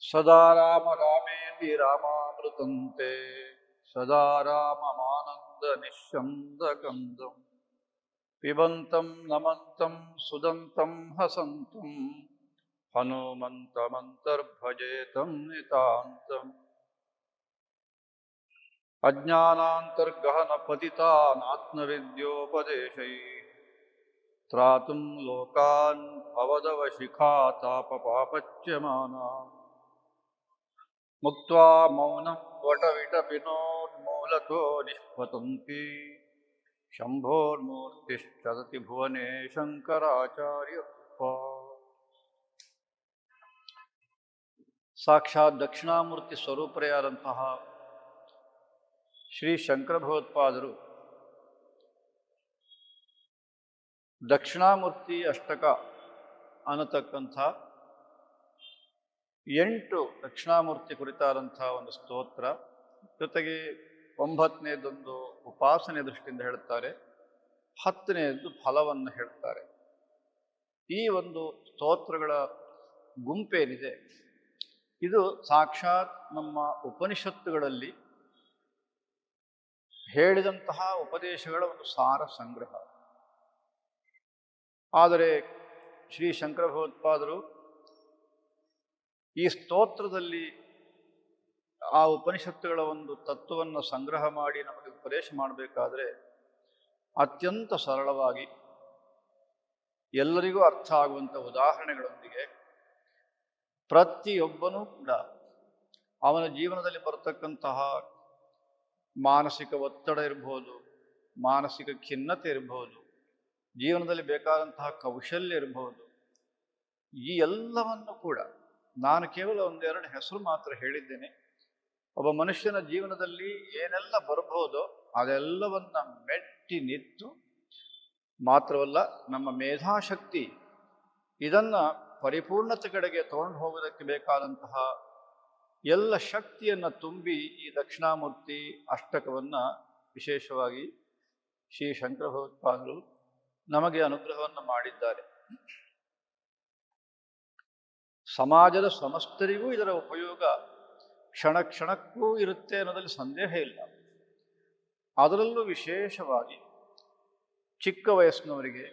ಸದಾ ರಾಮ ರಾಮೇತಿ ರಾಮಾಮೃತಂತೆ ಸದಾ ರಾಮಮಾನಂದ ನಿಶ್ಚಂದಕಂದಂ ಪಿಬಂತಂ ನಮಂತಂ ಸುದಂತಂ ಹಸಂತಂ ಹನುಮಂತಮಂತರ್ಭಜೇತಂ ನಿತಾಂತಂ ಅಜ್ಞಾನಾಂತರ್ಗಹನ ಪತಿತಾನಾತ್ಮವಿದ್ಯೋಪದೇಶೈ ತ್ರಾತುಂ ಲೋಕಾನ್ ಭವದವಶಿಖಾತಾಪಪಾಪಚ್ಯಮಾನಾ ಮುಕ್ತ್ವಾ ಮೌನಂ ವಟವಿಟಪಿನೋನ್ಮೂಲತೋ ನಿಷ್ಪತಂತಿ ಶಂಭೋರ್ಮೂರ್ತಿಶ್ಚರತಿ ಭುವನೇ ಶಂಕರಾಚಾರ್ಯ. ಸಾಕ್ಷಾತ್ ದಕ್ಷಿಣಾಮೂರ್ತಿ ಸ್ವರೂಪರೆಯಾದಂತಹ ಶ್ರೀ ಶಂಕರ ಭಗವತ್ಪಾದರು ದಕ್ಷಿಣಾಮೂರ್ತಿ ಅಷ್ಟಕ ಅನ್ನತಕ್ಕಂಥ 8 ದಕ್ಷಿಣಾಮೂರ್ತಿ ಕುರಿತಾದಂಥ ಒಂದು ಸ್ತೋತ್ರ, ಜೊತೆಗೆ 9ನೇದೊಂದು ಉಪಾಸನೆ ದೃಷ್ಟಿಯಿಂದ ಹೇಳ್ತಾರೆ, 10ನೇದು ಫಲವನ್ನು ಹೇಳ್ತಾರೆ. ಈ ಒಂದು ಸ್ತೋತ್ರಗಳ ಗುಂಪೇನಿದೆ ಇದು ಸಾಕ್ಷಾತ್ ನಮ್ಮ ಉಪನಿಷತ್ತುಗಳಲ್ಲಿ ಹೇಳಿದಂತಹ ಉಪದೇಶಗಳ ಒಂದು ಸಾರ ಸಂಗ್ರಹ. ಆದರೆ ಶ್ರೀ ಶಂಕರ ಭಗವತ್ಪಾದರು ಈ ಸ್ತೋತ್ರದಲ್ಲಿ ಆ ಉಪನಿಷತ್ತುಗಳ ಒಂದು ತತ್ವವನ್ನು ಸಂಗ್ರಹ ಮಾಡಿ ನಮಗೆ ಉಪದೇಶ ಮಾಡಬೇಕಾದ್ರೆ ಅತ್ಯಂತ ಸರಳವಾಗಿ ಎಲ್ಲರಿಗೂ ಅರ್ಥ ಆಗುವಂಥ ಉದಾಹರಣೆಗಳೊಂದಿಗೆ ಪ್ರತಿಯೊಬ್ಬನೂ ಕೂಡ ಅವನ ಜೀವನದಲ್ಲಿ ಬರತಕ್ಕಂತಹ ಮಾನಸಿಕ ಒತ್ತಡ ಇರ್ಬೋದು, ಮಾನಸಿಕ ಖಿನ್ನತೆ ಇರ್ಬೋದು, ಜೀವನದಲ್ಲಿ ಬೇಕಾದಂತಹ ಕೌಶಲ್ಯ ಇರಬಹುದು, ಈ ಎಲ್ಲವನ್ನು ಕೂಡ ನಾನು ಕೇವಲ 1-2 ಹೆಸರು ಮಾತ್ರ ಹೇಳಿದ್ದೇನೆ. ಒಬ್ಬ ಮನುಷ್ಯನ ಜೀವನದಲ್ಲಿ ಏನೆಲ್ಲ ಬರಬಹುದೋ ಅದೆಲ್ಲವನ್ನ ಮೆಟ್ಟಿ ನಿಂತು ಮಾತ್ರವಲ್ಲ, ನಮ್ಮ ಮೇಧಾಶಕ್ತಿ ಇದನ್ನ ಪರಿಪೂರ್ಣತೆ ಕಡೆಗೆ ತಗೊಂಡು ಹೋಗೋದಕ್ಕೆ ಬೇಕಾದಂತಹ ಎಲ್ಲ ಶಕ್ತಿಯನ್ನು ತುಂಬಿ ಈ ದಕ್ಷಿಣಾಮೂರ್ತಿ ಅಷ್ಟಕವನ್ನ ವಿಶೇಷವಾಗಿ ಶ್ರೀ ಶಂಕರ ಭಗವತ್ಪಾದರು ನಮಗೆ ಅನುಗ್ರಹವನ್ನು ಮಾಡಿದ್ದಾರೆ. ಸಮಾಜದ ಸಮಸ್ತರಿಗೂ ಇದರ ಉಪಯೋಗ ಕ್ಷಣ ಕ್ಷಣಕ್ಕೂ ಇರುತ್ತೆ ಅನ್ನೋದಲ್ಲಿ ಸಂದೇಹ ಇಲ್ಲ. ಅದರಲ್ಲೂ ವಿಶೇಷವಾಗಿ ಚಿಕ್ಕ ವಯಸ್ಸಿನವರಿಗೆ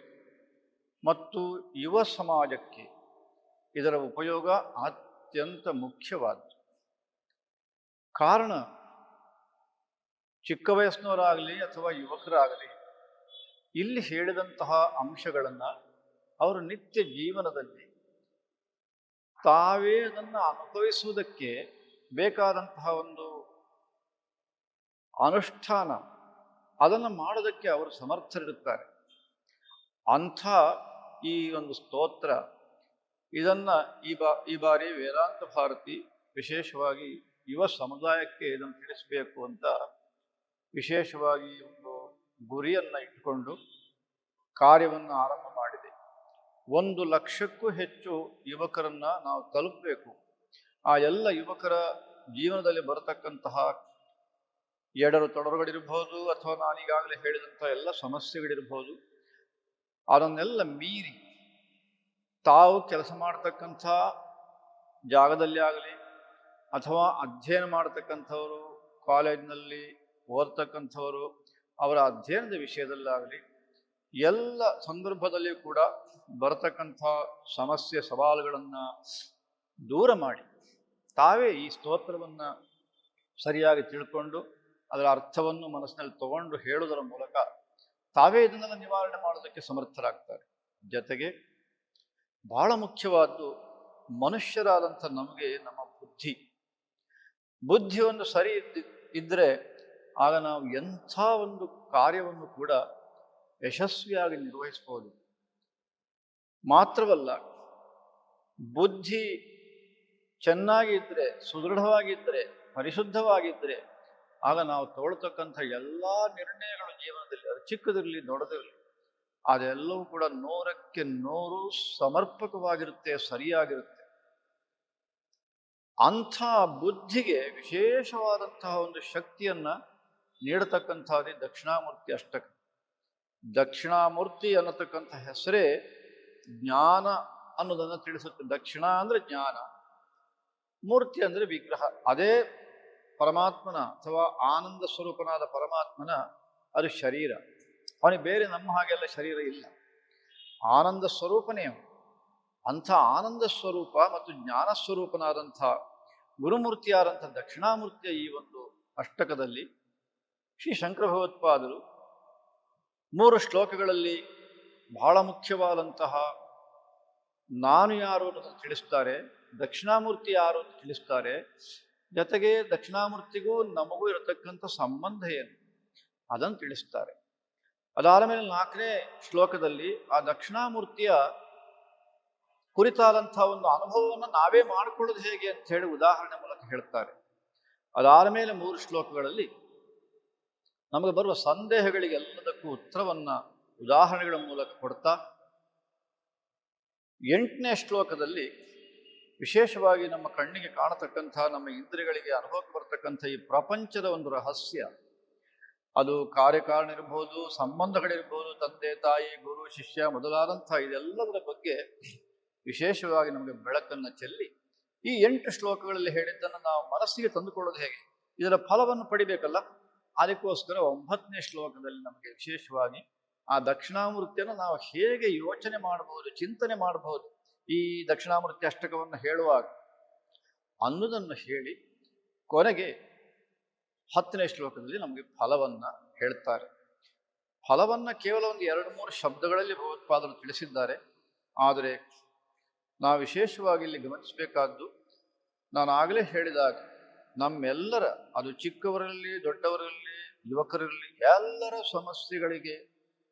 ಮತ್ತು ಯುವ ಸಮಾಜಕ್ಕೆ ಇದರ ಉಪಯೋಗ ಅತ್ಯಂತ ಮುಖ್ಯವಾದ್ದು. ಕಾರಣ, ಚಿಕ್ಕ ವಯಸ್ಸಿನವರಾಗಲಿ ಅಥವಾ ಯುವಕರಾಗಲಿ ಇಲ್ಲಿ ಹೇಳಿದಂತಹ ಅಂಶಗಳನ್ನು ಅವರು ನಿತ್ಯ ಜೀವನದಲ್ಲಿ ತಾವೇ ಅದನ್ನು ಅನುಭವಿಸುವುದಕ್ಕೆ ಬೇಕಾದಂತಹ ಒಂದು ಅನುಷ್ಠಾನ, ಅದನ್ನು ಮಾಡೋದಕ್ಕೆ ಅವರು ಸಮರ್ಥರಿರುತ್ತಾರೆ. ಅಂಥ ಈ ಒಂದು ಸ್ತೋತ್ರ ಇದನ್ನು ಈ ಬಾರಿ ವೇದಾಂತ ಭಾರತಿ ವಿಶೇಷವಾಗಿ ಯುವ ಸಮುದಾಯಕ್ಕೆ ಇದನ್ನು ತಿಳಿಸಬೇಕು ಅಂತ ವಿಶೇಷವಾಗಿ ಒಂದು ಗುರಿಯನ್ನು ಇಟ್ಟುಕೊಂಡು ಕಾರ್ಯವನ್ನು ಆರಂಭ ಮಾಡಿದೆ. 1 ಲಕ್ಷಕ್ಕೂ ಹೆಚ್ಚು ಯುವಕರನ್ನ ನಾವು ತಲುಪಬೇಕು. ಆ ಎಲ್ಲ ಯುವಕರ ಜೀವನದಲ್ಲಿ ಬರತಕ್ಕಂತಹ ಎಡರು ತೊಡರುಗಳಿರ್ಬೋದು ಅಥವಾ ನಾನೀಗಾಗಲೇ ಹೇಳಿದಂತಹ ಎಲ್ಲ ಸಮಸ್ಯೆಗಳಿರ್ಬೋದು, ಅದನ್ನೆಲ್ಲ ಮೀರಿ ತಾವು ಕೆಲಸ ಮಾಡ್ತಕ್ಕಂಥ ಜಾಗದಲ್ಲಿ ಆಗಲಿ ಅಥವಾ ಅಧ್ಯಯನ ಮಾಡ್ತಕ್ಕಂಥವರು, ಕಾಲೇಜಿನಲ್ಲಿ ಓದ್ತಕ್ಕಂಥವರು, ಅವರ ಅಧ್ಯಯನದ ವಿಷಯದಲ್ಲಾಗಲಿ ಎಲ್ಲ ಸಂದರ್ಭದಲ್ಲಿಯೂ ಕೂಡ ಬರತಕ್ಕಂಥ ಸಮಸ್ಯೆ ಸವಾಲುಗಳನ್ನು ದೂರ ಮಾಡಿ ತಾವೇ ಈ ಸ್ತೋತ್ರವನ್ನು ಸರಿಯಾಗಿ ತಿಳ್ಕೊಂಡು ಅದರ ಅರ್ಥವನ್ನು ಮನಸ್ಸಿನಲ್ಲಿ ತಗೊಂಡು ಹೇಳುವುದರ ಮೂಲಕ ತಾವೇ ಇದನ್ನೆಲ್ಲ ನಿವಾರಣೆ ಮಾಡೋದಕ್ಕೆ ಸಮರ್ಥರಾಗ್ತಾರೆ. ಜೊತೆಗೆ ಬಹಳ ಮುಖ್ಯವಾದ್ದು, ಮನುಷ್ಯರಾದಂಥ ನಮಗೆ ನಮ್ಮ ಬುದ್ಧಿಯನ್ನು ಸರಿ ಇದ್ದರೆ ಆಗ ನಾವು ಎಂಥ ಒಂದು ಕಾರ್ಯವನ್ನು ಕೂಡ ಯಶಸ್ವಿಯಾಗಿ ನಿರ್ವಹಿಸಬಹುದು. ಮಾತ್ರವಲ್ಲ, ಬುದ್ಧಿ ಚೆನ್ನಾಗಿ ಇದ್ದರೆ, ಸುದೃಢವಾಗಿದ್ದರೆ, ಪರಿಶುದ್ಧವಾಗಿದ್ದರೆ ಆಗ ನಾವು ತಗೊಳ್ತಕ್ಕಂಥ ಎಲ್ಲ ನಿರ್ಣಯಗಳು ಜೀವನದಲ್ಲಿ, ಅದು ಚಿಕ್ಕದಿರಲಿ ದೊಡ್ಡದಿರಲಿ, ಅದೆಲ್ಲವೂ ಕೂಡ 100ಕ್ಕೆ 100 ಸಮರ್ಪಕವಾಗಿರುತ್ತೆ, ಸರಿಯಾಗಿರುತ್ತೆ. ಅಂಥ ಬುದ್ಧಿಗೆ ವಿಶೇಷವಾದಂತಹ ಒಂದು ಶಕ್ತಿಯನ್ನ ನೀಡತಕ್ಕಂಥದ್ದೇ ದಕ್ಷಿಣಾಮೂರ್ತಿ ಅಷ್ಟಕ. ದಕ್ಷಿಣಾಮೂರ್ತಿ ಅನ್ನತಕ್ಕಂಥ ಹೆಸರೇ ಜ್ಞಾನ ಅನ್ನೋದನ್ನು ತಿಳಿಸುತ್ತೆ. ದಕ್ಷಿಣ ಅಂದ್ರೆ ಜ್ಞಾನ, ಮೂರ್ತಿ ಅಂದರೆ ವಿಗ್ರಹ. ಅದೇ ಪರಮಾತ್ಮನ ಅಥವಾ ಆನಂದ ಸ್ವರೂಪನಾದ ಪರಮಾತ್ಮನ ಅದು ಶರೀರ. ಅವನಿಗೆ ಬೇರೆ ನಮ್ಮ ಹಾಗೆಲ್ಲ ಶರೀರ ಇಲ್ಲ. ಆನಂದ ಸ್ವರೂಪನೇ ಅವನು. ಅಂಥ ಆನಂದ ಸ್ವರೂಪ ಮತ್ತು ಜ್ಞಾನ ಸ್ವರೂಪನಾದಂಥ ಗುರುಮೂರ್ತಿಯಾದಂಥ ದಕ್ಷಿಣಾಮೂರ್ತಿಯ ಈ ಒಂದು ಅಷ್ಟಕದಲ್ಲಿ ಶ್ರೀ ಶಂಕರ ಭಗವತ್ಪಾದರು 3 ಶ್ಲೋಕಗಳಲ್ಲಿ ಬಹಳ ಮುಖ್ಯವಾದಂತಹ ನಾನು ಯಾರು ಅನ್ನೋದನ್ನು ತಿಳಿಸ್ತಾರೆ, ದಕ್ಷಿಣಾಮೂರ್ತಿ ಯಾರು ಅಂತ ತಿಳಿಸ್ತಾರೆ, ಜೊತೆಗೆ ದಕ್ಷಿಣಾಮೂರ್ತಿಗೂ ನಮಗೂ ಇರತಕ್ಕಂಥ ಸಂಬಂಧ ಏನು ಅದನ್ನು ತಿಳಿಸ್ತಾರೆ. ಅದಾದ ಮೇಲೆ 4ನೇ ಶ್ಲೋಕದಲ್ಲಿ ಆ ದಕ್ಷಿಣಾಮೂರ್ತಿಯ ಕುರಿತಾದಂಥ ಒಂದು ಅನುಭವವನ್ನು ನಾವೇ ಮಾಡಿಕೊಳ್ಳೋದು ಹೇಗೆ ಅಂತ ಹೇಳಿ ಉದಾಹರಣೆ ಮೂಲಕ ಹೇಳ್ತಾರೆ. ಅದಾದ ಮೇಲೆ 3 ಶ್ಲೋಕಗಳಲ್ಲಿ ನಮಗೆ ಬರುವ ಸಂದೇಹಗಳಿಗೆಲ್ಲದಕ್ಕೂ ಉತ್ತರವನ್ನ ಉದಾಹರಣೆಗಳ ಮೂಲಕ ಕೊಡ್ತಾ 8ನೇ ಶ್ಲೋಕದಲ್ಲಿ ವಿಶೇಷವಾಗಿ ನಮ್ಮ ಕಣ್ಣಿಗೆ ಕಾಣತಕ್ಕಂಥ, ನಮ್ಮ ಇಂದ್ರಿಯಗಳಿಗೆ ಅನುಭವಕ್ಕೆ ಬರ್ತಕ್ಕಂಥ ಈ ಪ್ರಪಂಚದ ಒಂದು ರಹಸ್ಯ, ಅದು ಕಾರ್ಯಕಾರಣ ಇರ್ಬೋದು, ಸಂಬಂಧಗಳಿರ್ಬೋದು, ತಂದೆ ತಾಯಿ ಗುರು ಶಿಷ್ಯ ಮೊದಲಾದಂಥ ಇದೆಲ್ಲದರ ಬಗ್ಗೆ ವಿಶೇಷವಾಗಿ ನಮಗೆ ಬೆಳಕನ್ನು ಚೆಲ್ಲಿ ಈ 8 ಶ್ಲೋಕಗಳಲ್ಲಿ ಹೇಳಿದ್ದನ್ನು ನಾವು ಮನಸ್ಸಿಗೆ ತಂದುಕೊಳ್ಳೋದು ಹೇಗೆ, ಇದರ ಫಲವನ್ನು ಪಡಿಬೇಕಲ್ಲ. ಅದಕ್ಕೋಸ್ಕರ 9ನೇ ಶ್ಲೋಕದಲ್ಲಿ ನಮಗೆ ವಿಶೇಷವಾಗಿ ಆ ದಕ್ಷಿಣಾಮೂರ್ತಿಯನ್ನು ನಾವು ಹೇಗೆ ಯೋಚನೆ ಮಾಡಬಹುದು, ಚಿಂತನೆ ಮಾಡಬಹುದು ಈ ದಕ್ಷಿಣಾಮೂರ್ತಿ ಅಷ್ಟಕವನ್ನು ಹೇಳುವಾಗ ಅನ್ನೋದನ್ನು ಹೇಳಿ ಕೊನೆಗೆ 10ನೇ ಶ್ಲೋಕದಲ್ಲಿ ನಮಗೆ ಫಲವನ್ನ ಹೇಳ್ತಾರೆ. ಫಲವನ್ನ ಕೇವಲ ಒಂದು 2-3 ಶಬ್ದಗಳಲ್ಲಿ ಭಗವತ್ಪಾದರು ತಿಳಿಸಿದ್ದಾರೆ. ಆದರೆ ನಾವು ವಿಶೇಷವಾಗಿ ಇಲ್ಲಿ ಗಮನಿಸಬೇಕಾದ್ದು, ನಾನು ಆಗಲೇ ಹೇಳಿದಾಗ ನಮ್ಮೆಲ್ಲರ, ಅದು ಚಿಕ್ಕವರಲ್ಲಿ ದೊಡ್ಡವರಲ್ಲಿ ಯುವಕರಲ್ಲಿ ಎಲ್ಲರ ಸಮಸ್ಯೆಗಳಿಗೆ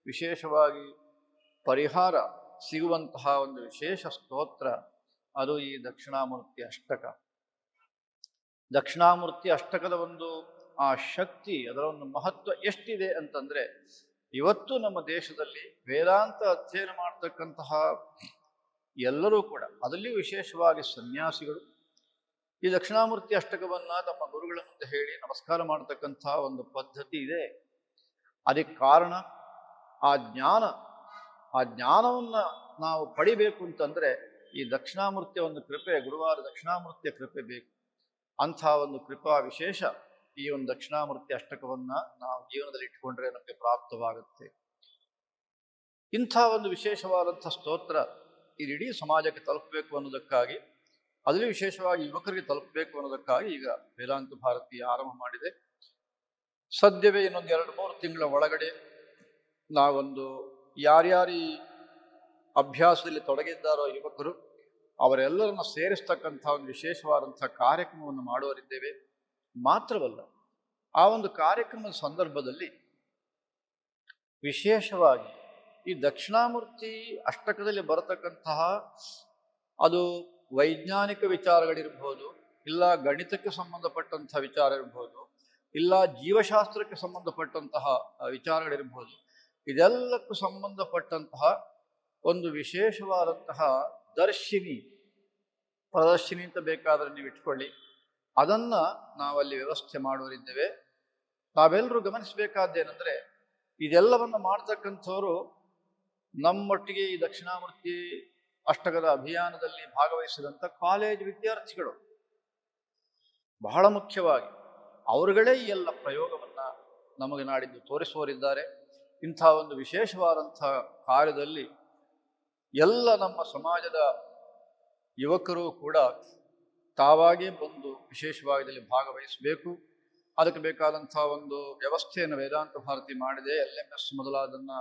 ವಿಶೇಷವಾಗಿ ಪರಿಹಾರ ಸಿಗುವಂತಹ ಒಂದು ವಿಶೇಷ ಸ್ತೋತ್ರ ಅದು ಈ ದಕ್ಷಿಣಾಮೂರ್ತಿ ಅಷ್ಟಕ. ದಕ್ಷಿಣಾಮೂರ್ತಿ ಅಷ್ಟಕದ ಒಂದು ಆ ಶಕ್ತಿ, ಅದರ ಒಂದು ಮಹತ್ವ ಎಷ್ಟಿದೆ ಅಂತಂದ್ರೆ, ಇವತ್ತು ನಮ್ಮ ದೇಶದಲ್ಲಿ ವೇದಾಂತ ಅಧ್ಯಯನ ಮಾಡ್ತಕ್ಕಂತಹ ಎಲ್ಲರೂ ಕೂಡ, ಅದರಲ್ಲಿ ವಿಶೇಷವಾಗಿ ಸನ್ಯಾಸಿಗಳು ಈ ದಕ್ಷಿಣಾಮೂರ್ತಿ ಅಷ್ಟಕವನ್ನ ತಮ್ಮ ಗುರುಗಳ ಮುಂದೆ ಹೇಳಿ ನಮಸ್ಕಾರ ಮಾಡತಕ್ಕಂಥ ಒಂದು ಪದ್ಧತಿ ಇದೆ. ಅದಕ್ಕೆ ಕಾರಣ ಆ ಜ್ಞಾನವನ್ನ ನಾವು ಪಡಿಬೇಕು ಅಂತಂದ್ರೆ ಈ ದಕ್ಷಿಣಾಮೂರ್ತಿಯ ಒಂದು ಕೃಪೆ, ಗುರುವಾರ ದಕ್ಷಿಣಾಮೂರ್ತಿಯ ಕೃಪೆ ಬೇಕು. ಅಂಥ ಒಂದು ಕೃಪಾ ವಿಶೇಷ ಈ ಒಂದು ದಕ್ಷಿಣಾಮೂರ್ತಿ ಅಷ್ಟಕವನ್ನ ನಾವು ಜೀವನದಲ್ಲಿ ಇಟ್ಕೊಂಡ್ರೆ ನಮಗೆ ಪ್ರಾಪ್ತವಾಗುತ್ತೆ. ಇಂಥ ಒಂದು ವಿಶೇಷವಾದಂಥ ಸ್ತೋತ್ರ ಈ ಇಡೀ ಸಮಾಜಕ್ಕೆ ತಲುಪಬೇಕು ಅನ್ನೋದಕ್ಕಾಗಿ, ಅದರಲ್ಲಿ ವಿಶೇಷವಾಗಿ ಯುವಕರಿಗೆ ತಲುಪಬೇಕು ಅನ್ನೋದಕ್ಕಾಗಿ ಈಗ ವೇದಾಂತ ಭಾರತಿ ಆರಂಭ ಮಾಡಿದೆ. ಸದ್ಯವೇ ಇನ್ನೊಂದು 2-3 ತಿಂಗಳ ಒಳಗಡೆ ನಾವೊಂದು ಯಾರ್ಯಾರು ಈ ಅಭ್ಯಾಸದಲ್ಲಿ ತೊಡಗಿದ್ದಾರೋ ಯುವಕರು ಅವರೆಲ್ಲರನ್ನ ಸೇರಿಸ್ತಕ್ಕಂಥ ಒಂದು ವಿಶೇಷವಾದಂಥ ಕಾರ್ಯಕ್ರಮವನ್ನು ಮಾಡುವರಿದ್ದೇವೆ. ಮಾತ್ರವಲ್ಲ, ಆ ಒಂದು ಕಾರ್ಯಕ್ರಮದ ಸಂದರ್ಭದಲ್ಲಿ ವಿಶೇಷವಾಗಿ ಈ ದಕ್ಷಿಣಾಮೂರ್ತಿ ಅಷ್ಟಕದಲ್ಲಿ ಬರತಕ್ಕಂತಹ ಅದು ವೈಜ್ಞಾನಿಕ ವಿಚಾರಗಳಿರ್ಬೋದು, ಇಲ್ಲ ಗಣಿತಕ್ಕೆ ಸಂಬಂಧಪಟ್ಟಂತಹ ವಿಚಾರ ಇರ್ಬೋದು, ಇಲ್ಲ ಜೀವಶಾಸ್ತ್ರಕ್ಕೆ ಸಂಬಂಧಪಟ್ಟಂತಹ ವಿಚಾರಗಳಿರ್ಬೋದು, ಇದೆಲ್ಲಕ್ಕೂ ಸಂಬಂಧಪಟ್ಟಂತಹ ಒಂದು ವಿಶೇಷವಾದಂತಹ ಪ್ರದರ್ಶಿನಿ ಅಂತ ಬೇಕಾದ್ರೆ ನೀವು ಇಟ್ಕೊಳ್ಳಿ, ಅದನ್ನ ನಾವಲ್ಲಿ ವ್ಯವಸ್ಥೆ ಮಾಡುವರಿದ್ದೇವೆ. ನಾವೆಲ್ಲರೂ ಗಮನಿಸಬೇಕಾದ್ದೇನೆಂದ್ರೆ, ಇದೆಲ್ಲವನ್ನು ಮಾಡ್ತಕ್ಕಂಥವರು ನಮ್ಮೊಟ್ಟಿಗೆ ಈ ದಕ್ಷಿಣಾಮೂರ್ತಿ ಅಷ್ಟಕದ ಅಭಿಯಾನದಲ್ಲಿ ಭಾಗವಹಿಸಿದಂಥ ಕಾಲೇಜ್ ವಿದ್ಯಾರ್ಥಿಗಳು. ಬಹಳ ಮುಖ್ಯವಾಗಿ ಅವರುಗಳೇ ಈ ಎಲ್ಲ ಪ್ರಯೋಗವನ್ನ ನಮಗೆ ನಾಡಿದ್ದು ತೋರಿಸುವರಿದ್ದಾರೆ. ಇಂಥ ಒಂದು ವಿಶೇಷವಾದಂಥ ಕಾರ್ಯದಲ್ಲಿ ಎಲ್ಲ ನಮ್ಮ ಸಮಾಜದ ಯುವಕರು ಕೂಡ ತಾವಾಗೇ ಬಂದು ವಿಶೇಷವಾಗಿ ಇದರಲ್ಲಿ ಭಾಗವಹಿಸಬೇಕು. ಅದಕ್ಕೆ ಬೇಕಾದಂಥ ಒಂದು ವ್ಯವಸ್ಥೆಯನ್ನು ವೇದಾಂತ ಭಾರತಿ ಮಾಡಿದೆ. LMS ಮೊದಲಾದನ್ನ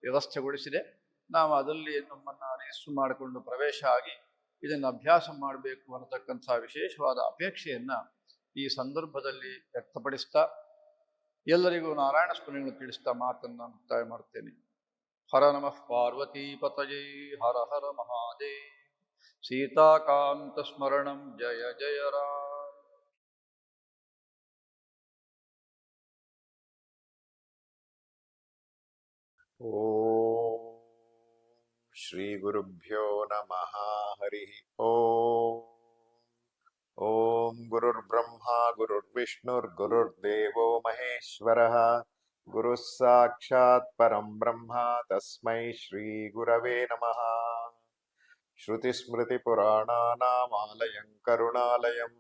ವ್ಯವಸ್ಥೆಗೊಳಿಸಿದೆ. ನಾವು ಅದರಲ್ಲಿ ನಮ್ಮನ್ನು ರಿಜಿಸ್ಟರ್ ಮಾಡಿಕೊಂಡು ಪ್ರವೇಶ ಆಗಿ ಇದನ್ನು ಅಭ್ಯಾಸ ಮಾಡಬೇಕು ಅನ್ನತಕ್ಕಂಥ ವಿಶೇಷವಾದ ಅಪೇಕ್ಷೆಯನ್ನ ಈ ಸಂದರ್ಭದಲ್ಲಿ ವ್ಯಕ್ತಪಡಿಸ್ತಾ ಎಲ್ಲರಿಗೂ ನಾರಾಯಣ ಸ್ಮರಣೆಯನ್ನು ತಿಳಿಸ್ತಾ ಮಾತನ್ನ ಮುಕ್ತಾಯ ಮಾಡ್ತೇನೆ. ಹರ ನಮಃ ಪಾರ್ವತೀ ಪತಯೇ ಹರ ಹರ ಮಹಾದೇವ್. ಸೀತಾಕಾಂತ ಸ್ಮರಣಂ ಜಯ ಜಯ ರಾಮ. ಓಂ ಶ್ರೀ ಗುರುಭ್ಯೋ ನಮಃ. ಹರಿ ಓಂ. ಓಂ ಗುರುರ್ಬ್ರಹ್ಮ ಗುರುರ್ವಿಷ್ಣುರ್ ಗುರುರ್ದೇವೋ ಮಹೇಶ್ವರಃ. ಗುರುಃ ಸಾಕ್ಷಾತ್ ಪರಂ ಬ್ರಹ್ಮ ತಸ್ಮೈ ಶ್ರೀ ಗುರವೇ ನಮಃ. श्रुतिस्मृतिपुराणानामालयं करुणालयं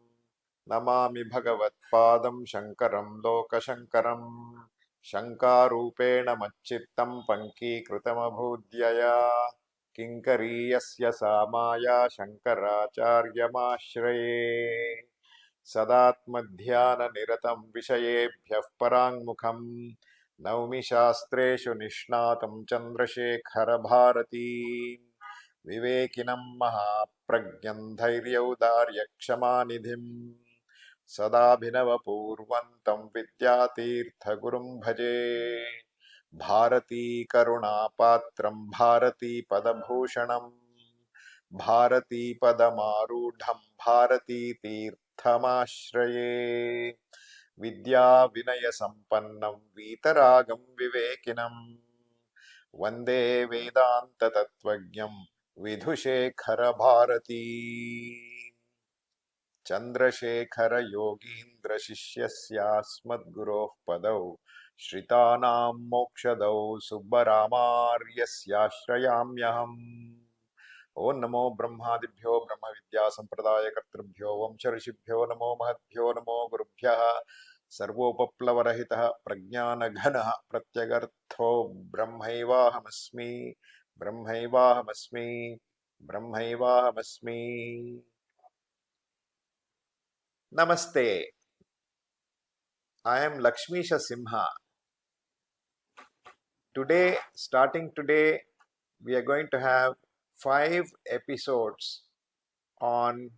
नमामि भगवत्पादं शङ्करं लोकशङ्करं शङ्कारूपेण मच्चित्तं पङ्कीकृतमभूद्यया किङ्करीयस्य सा माया शङ्कराचार्यमाश्रये सदात्मध्याननिरतं विषयेभ्यः पराङ्मुखं नौमि शास्त्रेषु निष्णातं चन्द्रशेखरभारती विवेकिनं महाप्रज्ञं धैर्यौदार्यक्षमानिधिं सदाभिनवपूर्वन्तं विद्यातीर्थगुरुं भजे भारती करुणापात्रं भारतीपदभूषणं भारतीपदमारूढं भारतीतीर्थमाश्रये विद्याविनयसम्पन्नं वीतरागं विवेकिनं वन्दे वेदान्ततत्त्वज्ञं विधुशेखरभारती चन्द्रशेखरयोगीन्द्रशिष्यस्यास्मद्गुरोः पदौ श्रितानां मोक्षदौ सुब्बरामार्यस्याश्रयाम्यहम् ओं नमो ब्रह्मादिभ्यो ब्रह्मविद्यासम्प्रदायकर्तृभ्यो वंशऋषिभ्यो नमो महद्भ्यो नमो गुरुभ्यः सर्वोपप्लवरहितः प्रज्ञानघनः प्रत्यगर्थो ब्रह्मैवाहमस्मि ब्रह्मैवाहमस्मि ब्रह्मैवाहमस्मि Namaste. I am Lakshmeesha Simha. Today, starting today, we are going to have 5 episodes on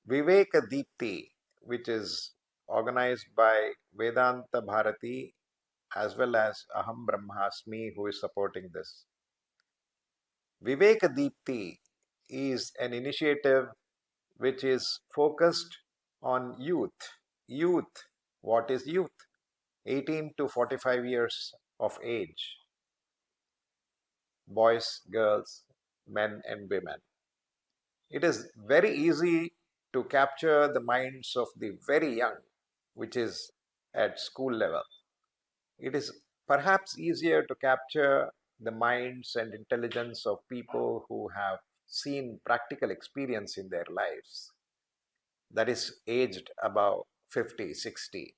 Viveka Deepthi, which is organized by Vedanta Bharathi as well as Aham Brahmasmi, who is supporting this. Viveka Deepthi is an initiative which is focused on youth. Youth. What is youth? 18 to 45 years of age. Boys, girls, men and women. It is very easy to capture the minds of the very young, which is at school level. It is perhaps easier to capture the minds and intelligence of people who have seen practical experience in their lives. That is aged above 50, 60.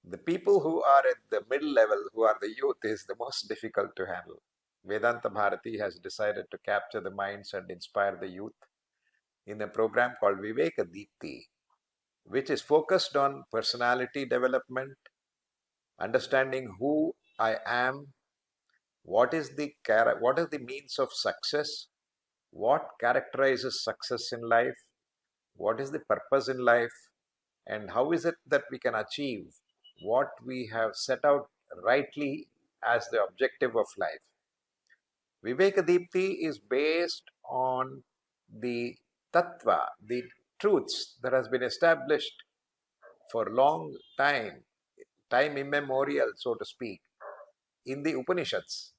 The people who are at the middle level, who are the youth, is the most difficult to handle. Vedanta Bharati has decided to capture the minds and inspire the youth in a program called Viveka Deepthi, which is focused on personality development, understanding who I am, what is the means of success, what characterizes success in life, what is the purpose in life, and how is it that we can achieve what we have set out rightly as the objective of life. Viveka Deepthi is based on the tattva, the truths that has been established for a long time, time immemorial, so to speak, in the Upanishads.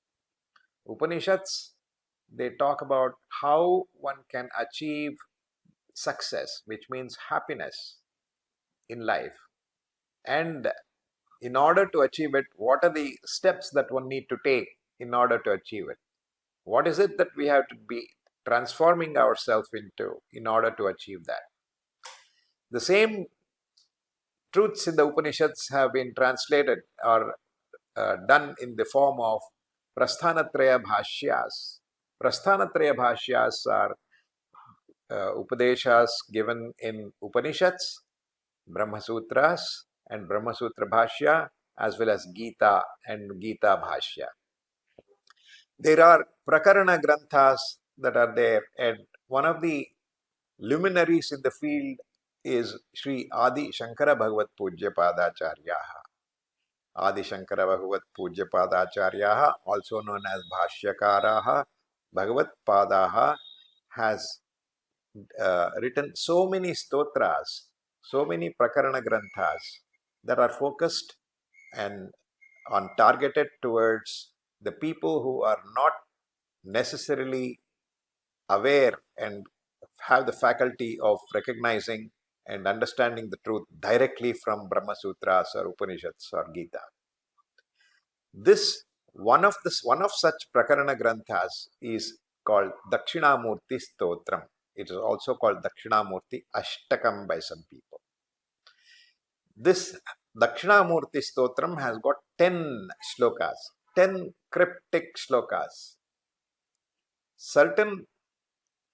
Upanishads, they talk about how one can achieve success, which means happiness in life. And in order to achieve it, what are the steps that one need to take in order to achieve it? What is it that we have to be transforming ourselves into in order to achieve that? The same truths in the Upanishads have been translated or done in the form of Prasthanatraya Bhashyas. Prasthanatraya Bhashyas are Upadeshas given in Upanishads, Brahma Sutras and Brahma Sutra Bhashya, as well as Gita and Gita Bhashya. There are Prakarana Granthas that are there, and one of the luminaries in the field is Sri Adi Shankara Bhagavat Pujya Padacharyaha. Adi Shankara Bhagavat Pujya Padacharyaha, also known as Bhashyakaraha, Bhagavat Padaha, has written so many stotras, so many Prakarana Granthas that are focused and targeted towards the people who are not necessarily aware and have the faculty of recognizing and understanding the truth directly from Brahma Sutras or Upanishads or Gita. One of such Prakarana Granthas is called Dakshinamurthy Stotram. It is also called Dakshinamurthy Ashtakam by some people. This Dakshinamurthy Stotram has got 10 shlokas, 10 cryptic shlokas. Certain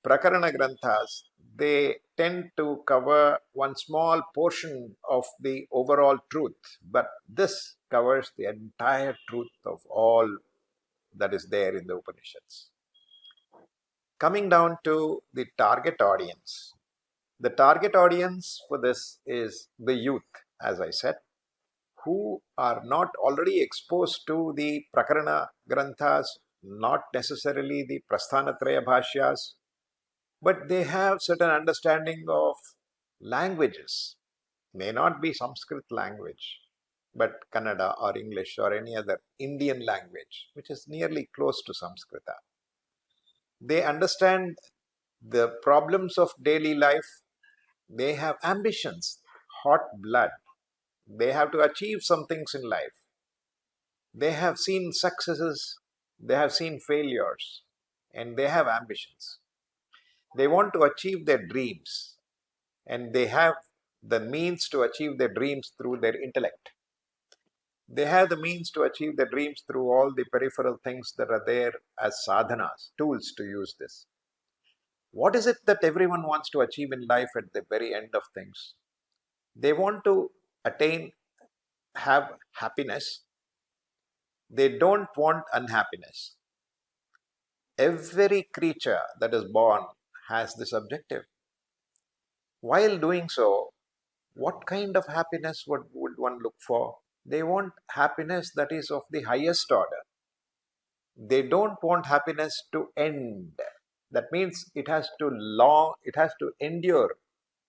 Prakarana Granthas, they tend to cover one small portion of the overall truth, but this covers the entire truth of all that is there in the Upanishads. Coming down to the target audience. The target audience for this is the youth, as I said, who are not already exposed to the Prakarana Granthas, not necessarily the Prasthanatraya Bhashyas, but they have certain understanding of languages. May not be Sanskrit language, but Kannada or English or any other Indian language, which is nearly close to Sanskrita. They understand the problems of daily life. They have ambitions, hot blood. They have to achieve some things in life. They have seen successes, they have seen failures, and they have ambitions. They want to achieve their dreams, and they have the means to achieve their dreams through their intellect. They have the means to achieve their dreams through all the peripheral things that are there as sadhanas, tools to use this. What is it that everyone wants to achieve in life at the very end of things? They want to have happiness. They don't want unhappiness. Every creature that is born has this objective. While doing so, what kind of happiness would one look for? They want happiness that is of the highest order. They don't want happiness to end. That means it has to endure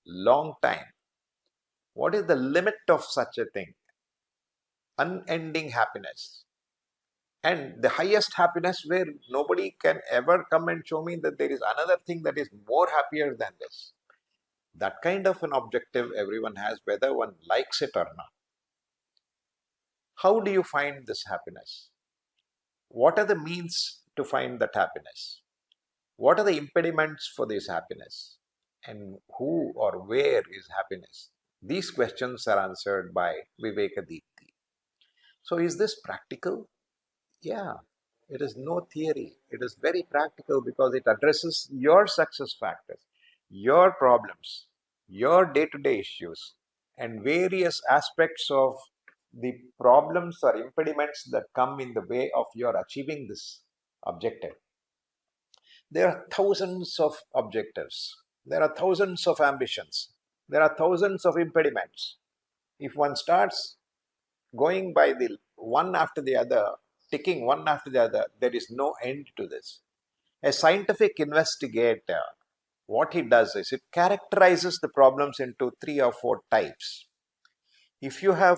long time. What is the limit of such a thing? Unending happiness. And the highest happiness where nobody can ever come and show me that there is another thing that is more happier than this. That kind of an objective everyone has, whether one likes it or not. How do you find this happiness? What are the means to find that happiness? What are the impediments for this happiness? And who or where is happiness? These questions are answered by Viveka Deepthi. So is this practical? Yeah, it is no theory. It is very practical because it addresses your success factors, your problems, your day-to-day issues, and various aspects of the problems or impediments that come in the way of your achieving this objective. There are thousands of objectives. There are thousands of ambitions. There are thousands of impediments. If one starts going by the one after the other, ticking one after the other, there is no end to this. A scientific investigator, what he does is it characterizes the problems into 3 or 4 types. If you have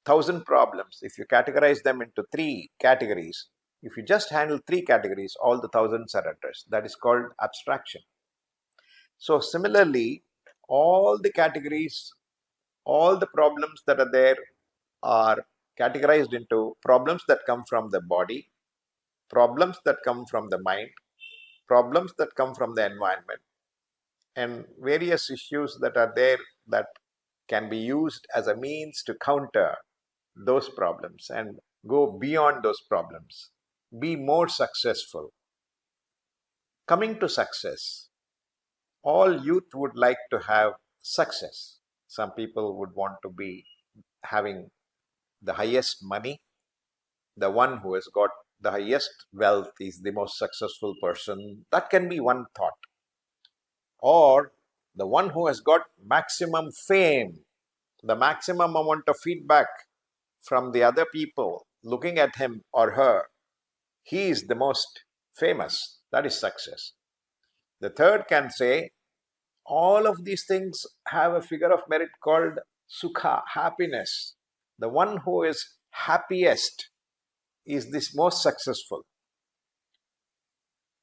1,000 problems, if you categorize them into 3 categories, if you just handle 3 categories, all the thousands are addressed. That is called abstraction. So similarly, all the categories, all the problems that are there are categorized into problems that come from the body, problems that come from the mind, problems that come from the environment, and various issues that are there that can be used as a means to counter those problems and go beyond those problems, be more successful. Coming to success, all youth would like to have success. Some people would want to be having the highest money. The one who has got the highest wealth is the most successful person. That can be one thought. Or the one who has got maximum fame, the maximum amount of feedback from the other people looking at him or her, he is the most famous. That is success. The third can say, all of these things have a figure of merit called Suka, happiness. The one who is happiest is this most successful.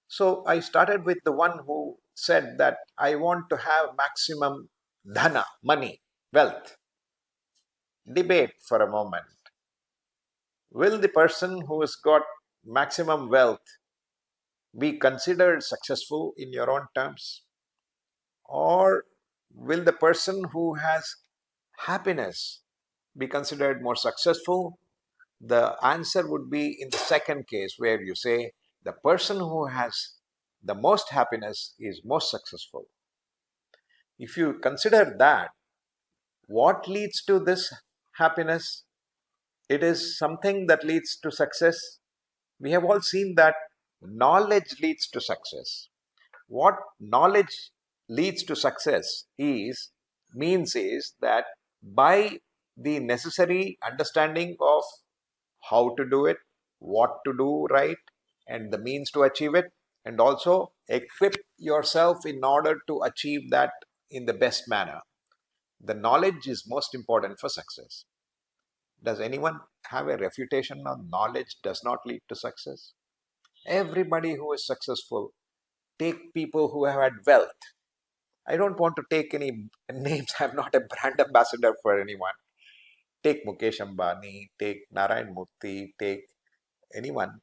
So I started with the one who said that I want to have maximum dhana, money, wealth. Debate for a moment. Will the person who has got maximum wealth be considered successful in your own terms? Or will the person who has happiness be considered more successful? The answer would be in the second case, where you say the person who has the most happiness is most successful. If you consider that, what leads to this happiness? It is something that leads to success. We have all seen that knowledge leads to success. What knowledge leads to success means that by the necessary understanding of how to do it, what to do right, and the means to achieve it, and also equip yourself in order to achieve that in the best manner. The knowledge is most important for success. Does anyone have a refutation on knowledge does not lead to success? Everybody who is successful, take people who have had wealth. I don't want to take any names. I'm not a brand ambassador for anyone. Take Mukesh Ambani, take Narayan Murthy, take anyone.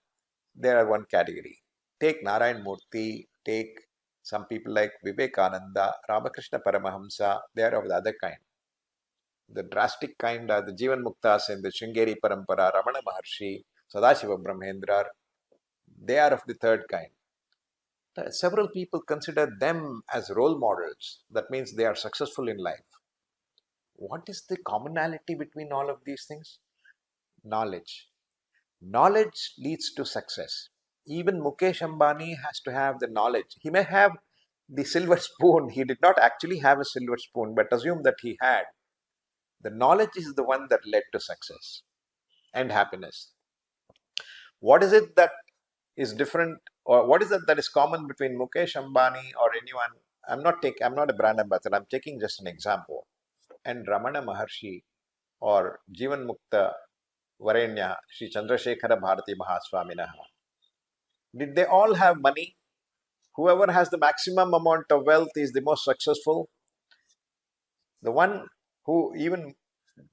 They are one category. Take Narayan Murthy, take some people like Vivekananda, Ramakrishna Paramahamsa, they are of the other kind. The drastic kind are the Jivan Muktas and the Shringeri Parampara, Ramana Maharshi, Sadashiva Brahmendra. They are of the third kind. Several people consider them as role models. That means they are successful in life. What is the commonality between all of these things? Knowledge. Knowledge leads to success. Even Mukesh Ambani has to have the knowledge. He may have the silver spoon. He did not actually have a silver spoon, but assume that he had. The knowledge is the one that led to success and happiness. What is it that is different, or what is it that is common between Mukesh Ambani or anyone? I'm not a brand ambassador. I'm taking just an example. And Ramana Maharshi or Jivan Mukta Varenya Sri Chandrasekhara Bharati Mahaswaminaha. Did they all have money? Whoever has the maximum amount of wealth is the most successful. The one who, even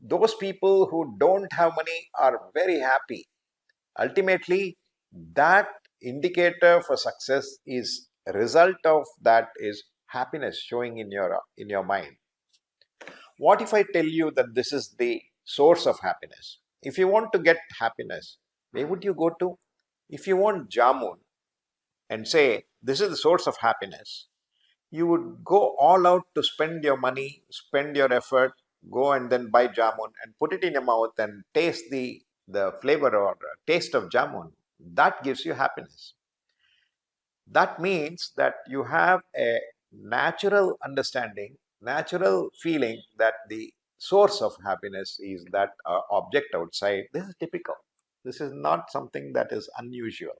those people who don't have money are very happy. Ultimately, that indicator for success is a result of that is happiness showing in your mind. What if I tell you that this is the source of happiness? If you want to get happiness, where would you go to? If you want jamun and say this is the source of happiness, you would go all out to spend your money, spend your effort, go and then buy jamun and put it in your mouth and taste the flavor or taste of jamun. That gives you happiness. That means that you have a natural understanding, natural feeling that the source of happiness is that object outside. This is typical. This is not something that is unusual.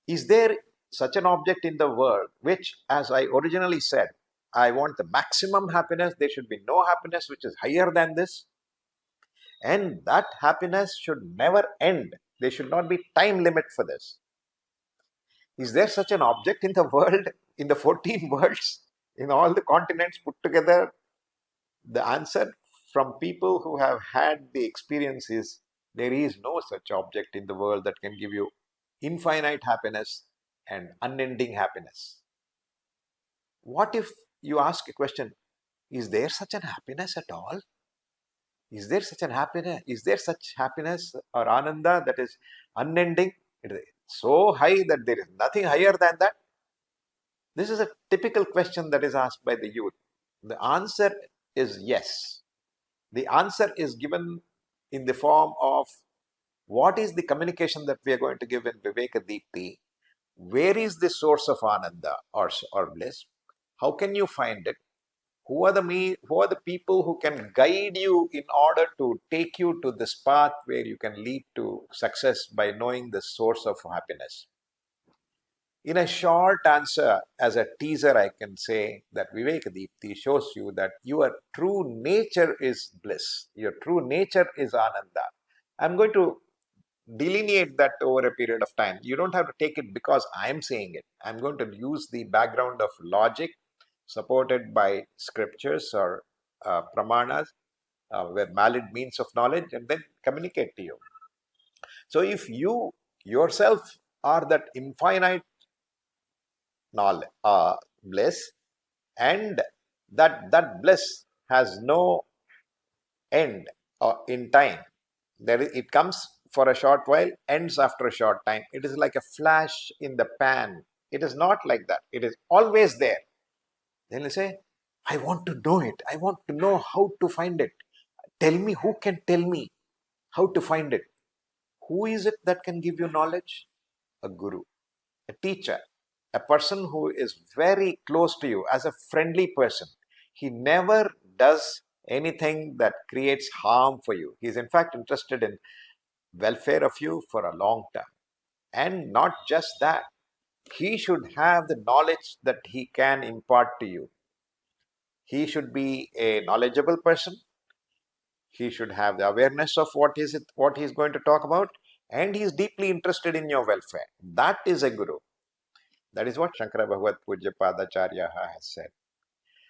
Is there such an object in the world which, as I originally said, I want the maximum happiness, there should be no happiness which is higher than this? And that happiness should never end. There should not be time limit for this. Is there such an object in the world, in the 14 worlds, in all the continents put together? The answer from people who have had the experience is there is no such object in the world that can give you infinite happiness and unending happiness. What if you ask a question, is there such an happiness at all? Is there such an happiness? Is there such happiness or Ananda that is unending? It is so high that there is nothing higher than that? This is a typical question that is asked by the youth. The answer is yes. The answer is given in the form of what is the communication that we are going to give in Viveka Deepthi? Where is the source of Ananda or bliss? How can you find it? Who are the people who can guide you in order to take you to this path where you can lead to success by knowing the source of happiness? In a short answer, as a teaser, I can say that Viveka Deepthi shows you that your true nature is bliss. Your true nature is Ananda. I'm going to delineate that over a period of time. You don't have to take it because I'm saying it. I'm going to use the background of logic supported by scriptures or pramanas, where valid means of knowledge, and then communicate to you. So if you yourself or that infinite knowledge, bliss, and that bliss has no end in time. It comes for a short while, ends after a short time. It is like a flash in the pan. It is not like that. It is always there. Then you say, I want to know it. I want to know how to find it. Tell me, who can tell me how to find it? Who is it that can give you knowledge? A guru, a teacher, a person who is very close to you, as a friendly person. He never does anything that creates harm for you. He is in fact interested in welfare of you for a long term. And not just that, he should have the knowledge that he can impart to you. He should be a knowledgeable person. He should have the awareness of what he's going to talk about, and he is deeply interested in your welfare. That is a guru. That is what Shankara Bhagavad Pujya Padacharya has said.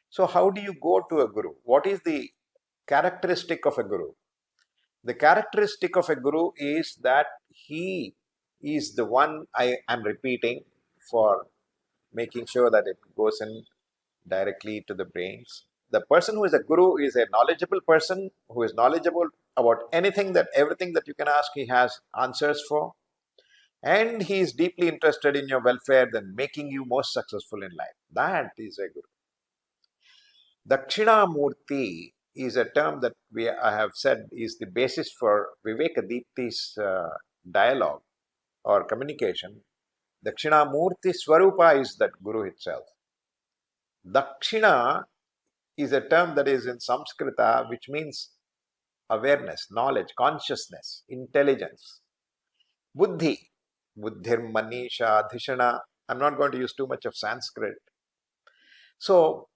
So how do you go to a guru? What is the characteristic of a guru? The characteristic of a guru is that he is the one, I am repeating for making sure that it goes in directly to the brains. The person who is a guru is a knowledgeable person who is knowledgeable about everything that you can ask, he has answers for. And he is deeply interested in your welfare, then making you most successful in life. That is a guru. Dakshinamurthy is a term that I have said is the basis for Viveka Deepthi's dialogue or communication. Dakshinamurthy Swarupa is that guru itself. Dakshina is a term that is in Sanskrita, which means awareness, knowledge, consciousness, intelligence. Buddhi, buddhir, manisha, dhishana. I'm not going to use too much of Sanskrit. So,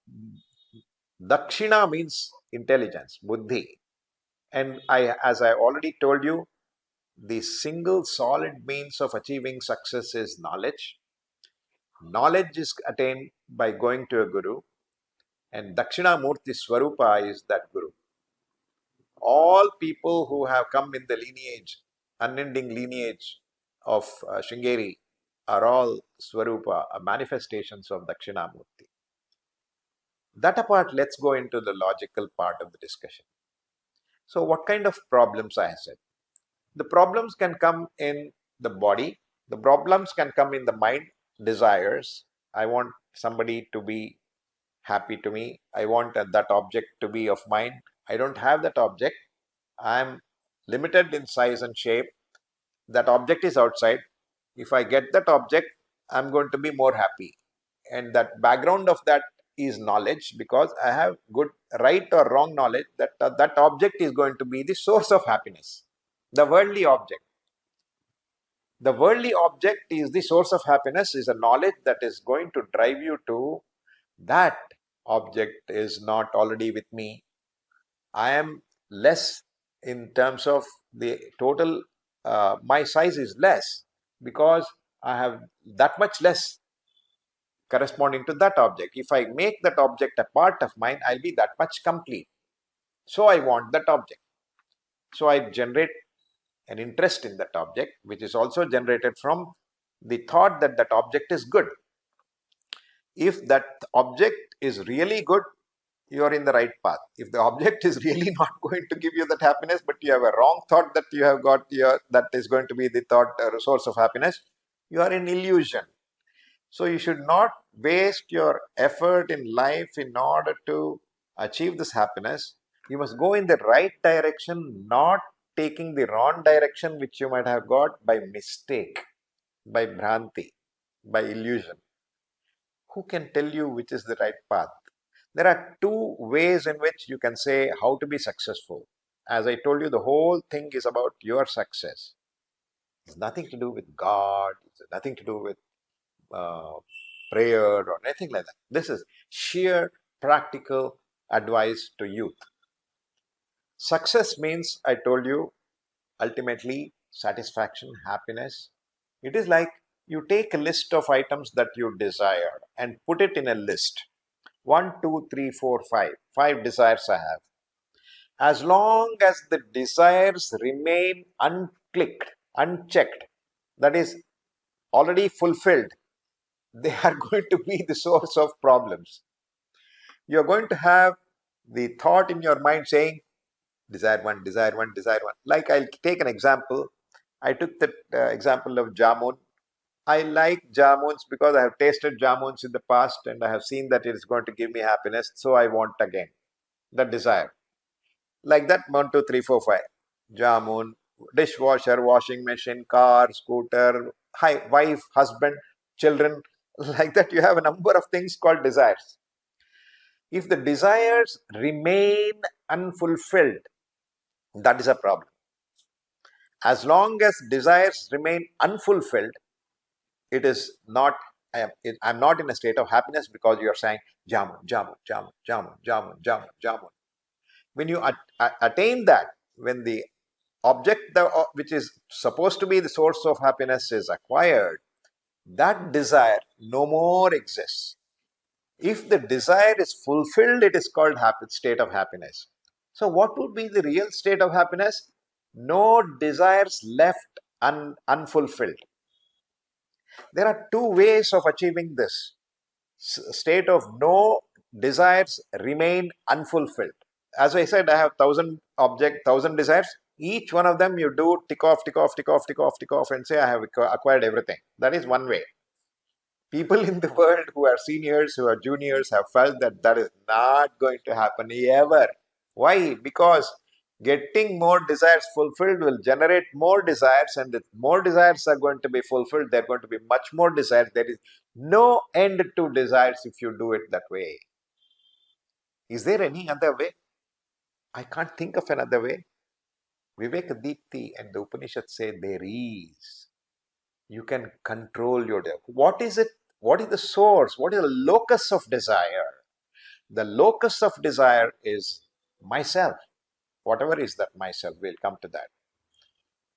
Dakshina means intelligence, buddhi. And as I already told you, the single solid means of achieving success is knowledge. Knowledge is attained by going to a guru, and Dakshinamurthy Swarupa is that guru. All people who have come in the lineage, unending lineage of Shringeri, are all Swarupa, manifestations of Dakshinamurthy. That apart, let's go into the logical part of the discussion. So what kind of problems I have said? The problems can come in the body, the problems can come in the mind, desires. I want somebody to be happy to me. I want that object to be of mine. I don't have that object. I am limited in size and shape. That object is outside. If I get that object, I'm going to be more happy. And that background of that is knowledge, because I have good, right or wrong knowledge that that object is going to be the source of happiness. The worldly object. The worldly object is the source of happiness, is a knowledge that is going to drive you to that object is not already with me. I am less in terms of the total, my size is less because I have that much less corresponding to that object. If I make that object a part of mine, I'll be that much complete. So I want that object. So I generate an interest in that object, which is also generated from the thought that that object is good. If that object is really good, you are in the right path. If the object is really not going to give you that happiness, but you have a wrong thought that you have got that is going to be the thought source of happiness, you are in illusion. So you should not waste your effort in life in order to achieve this happiness. You must go in the right direction, not taking the wrong direction which you might have got by mistake, by bhranti, by illusion. Who can tell you which is the right path? There are two ways in which you can say how to be successful. As I told you, the whole thing is about your success. It's nothing to do with God. It's nothing to do with prayer or anything like that. This is sheer practical advice to youth. Success means, I told you, ultimately satisfaction, happiness. It is like you take a list of items that you desire and put it in a list. 1, 2, 3, 4, 5. 5 desires I have. As long as the desires remain unclicked, unchecked, that is, already fulfilled, they are going to be the source of problems. You're going to have the thought in your mind saying, desire one, desire one, desire one. Like, I'll take an example. I took that example of jamun. I like jamuns because I have tasted jamuns in the past and I have seen that it is going to give me happiness, so I want again. That desire. Like that, 1, 2, 3, 4, 5. Jamun, dishwasher, washing machine, car, scooter, wife, husband, children. Like that, you have a number of things called desires. If the desires remain unfulfilled, that is a problem. As long as desires remain unfulfilled, it is not, I'm not in a state of happiness because you are saying jamun, jamun, jamun, jamun, jamun, jamun, jamun. When you attain that, when the object which is supposed to be the source of happiness is acquired, that desire no more exists. If the desire is fulfilled, it is called state of happiness. So what would be the real state of happiness? No desires left unfulfilled. There are two ways of achieving this state of no desires remain unfulfilled. As I said, I have 1,000 desires. Each one of them you do tick off, tick off, tick off, tick off, tick off, and say I have acquired everything. That is one way. People in the world who are seniors, who are juniors, have felt that that is not going to happen ever. Why? Because getting more desires fulfilled will generate more desires, and if more desires are going to be fulfilled, there are going to be much more desires. There is no end to desires if you do it that way. Is there any other way? I can't think of another way. Viveka Deepthi and the Upanishads say there is. You can control your desire. What is it? What is the source? What is the locus of desire? The locus of desire is myself. Whatever is that myself, we'll come to that.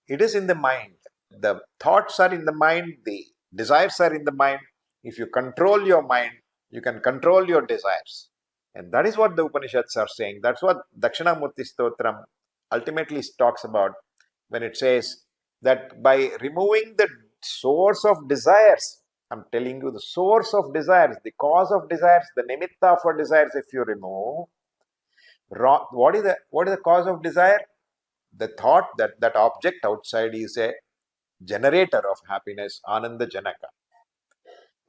It is in the mind. The thoughts are in the mind. The desires are in the mind. If you control your mind, you can control your desires. And that is what the Upanishads are saying. That's what Dakshinamurthy Stotram ultimately talks about when it says that by removing the source of desires, I'm telling you the source of desires, the cause of desires, the nimitta for desires, if you remove, what is the cause of desire? The thought that that object outside is a generator of happiness, Ananda Janaka.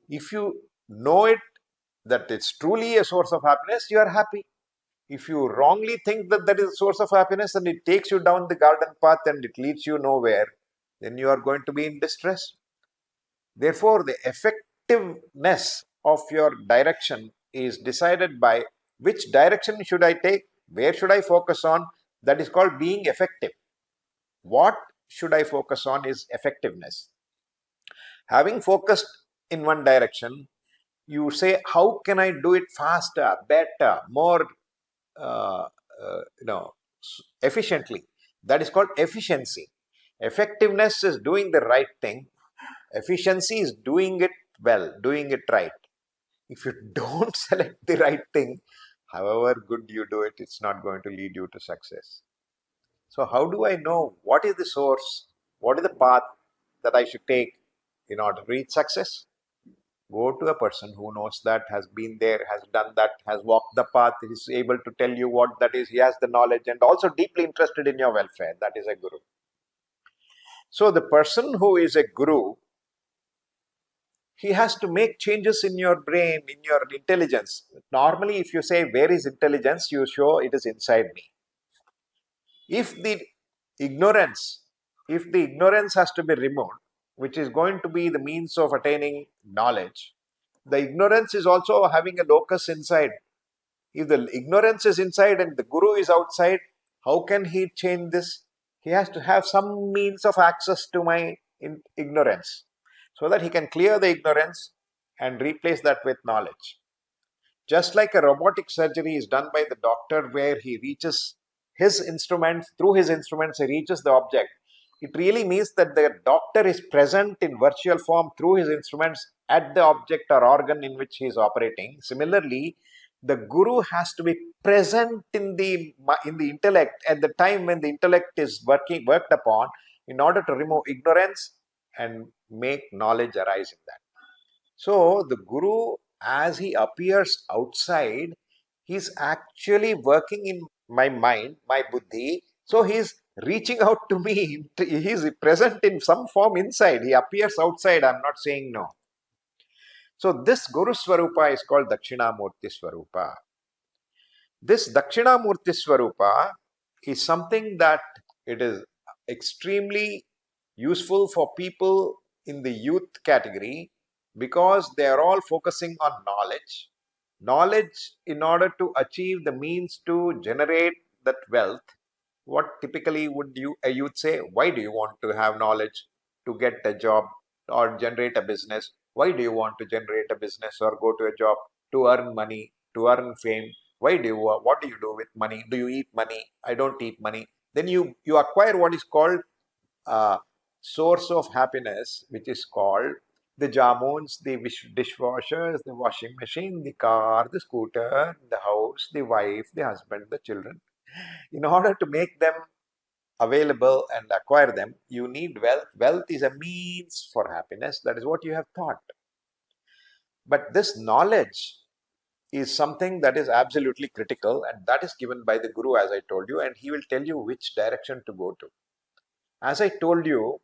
If you know it, that it's truly a source of happiness, you are happy. If you wrongly think that that is a source of happiness and it takes you down the garden path and it leads you nowhere, then you are going to be in distress. Therefore, the effectiveness of your direction is decided by which direction should I take, where should I focus on. That is called being effective. What should I focus on is effectiveness. Having focused in one direction, you say, how can I do it faster, better, more efficiently? That is called efficiency. Effectiveness is doing the right thing. Efficiency is doing it well, doing it right. If you don't select the right thing, however good you do it, it's not going to lead you to success. So how do I know what is the source, what is the path that I should take in order to reach success? Go to a person who knows that, has been there, has done that, has walked the path, is able to tell you what that is. He has the knowledge and also deeply interested in your welfare. That is a guru. So the person who is a guru, he has to make changes in your brain, in your intelligence. Normally, if you say, where is intelligence? You show it is inside me. If the ignorance has to be removed, which is going to be the means of attaining knowledge, the ignorance is also having a locus inside. If the ignorance is inside and the guru is outside, how can he change this? He has to have some means of access to my ignorance, so that he can clear the ignorance and replace that with knowledge. Just like a robotic surgery is done by the doctor, where he reaches his instruments, through his instruments he reaches the object. It really means that the doctor is present in virtual form through his instruments at the object or organ in which he is operating. Similarly, the guru has to be present in the intellect at the time when the intellect is worked upon, in order to remove ignorance and make knowledge arise in that. So the Guru, as he appears outside, he's actually working in my mind, my buddhi. So he's reaching out to me. He's present in some form inside. He appears outside. I'm not saying no. So this Guru Swarupa is called Dakshinamurthy Swarupa. This Dakshinamurthy Swarupa is something that it is extremely useful for people in the youth category because they are all focusing on knowledge. Knowledge in order to achieve the means to generate that wealth. What typically would a youth say? Why do you want to have knowledge? To get a job or generate a business? Why do you want to generate a business or go to a job? To earn money, to earn fame. What do you do with money? Do you eat money? I don't eat money. Then you acquire what is called source of happiness, which is called the jamuns, the dishwashers, the washing machine, the car, the scooter, the house, the wife, the husband, the children. In order to make them available and acquire them, you need wealth. Wealth is a means for happiness. That is what you have thought. But this knowledge is something that is absolutely critical, and that is given by the Guru, as I told you, and he will tell you which direction to go to. As I told you,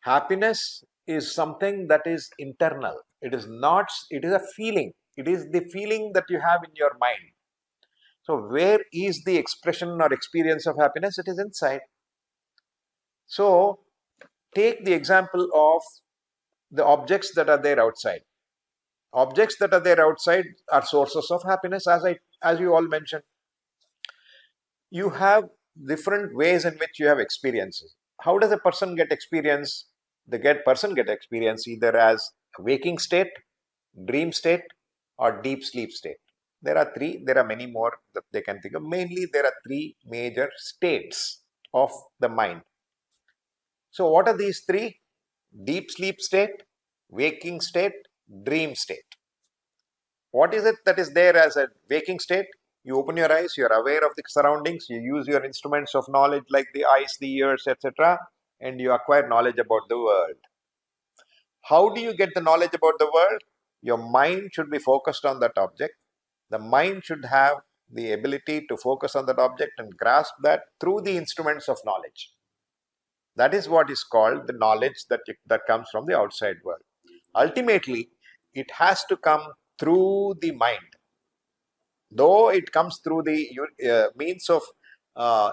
happiness is something that is internal. It is a feeling. It is the feeling that you have in your mind. So where is the expression or experience of happiness? It is inside. So take the example of the objects that are there outside. Objects that are there outside are sources of happiness, as you all mentioned. You have different ways in which you have experiences. How does a person get experience? Person get experience either as a waking state, dream state, or deep sleep state. There are three. There are many more that they can think of. Mainly, there are three major states of the mind. So, what are these three? Deep sleep state, waking state, dream state. What is it that is there as a waking state? You open your eyes, you are aware of the surroundings, you use your instruments of knowledge like the eyes, the ears, etc., and you acquire knowledge about the world. How do you get the knowledge about the world? Your mind should be focused on that object. The mind should have the ability to focus on that object and grasp that through the instruments of knowledge. That is what is called the knowledge that comes from the outside world. Ultimately, it has to come through the mind. Though it comes through the means of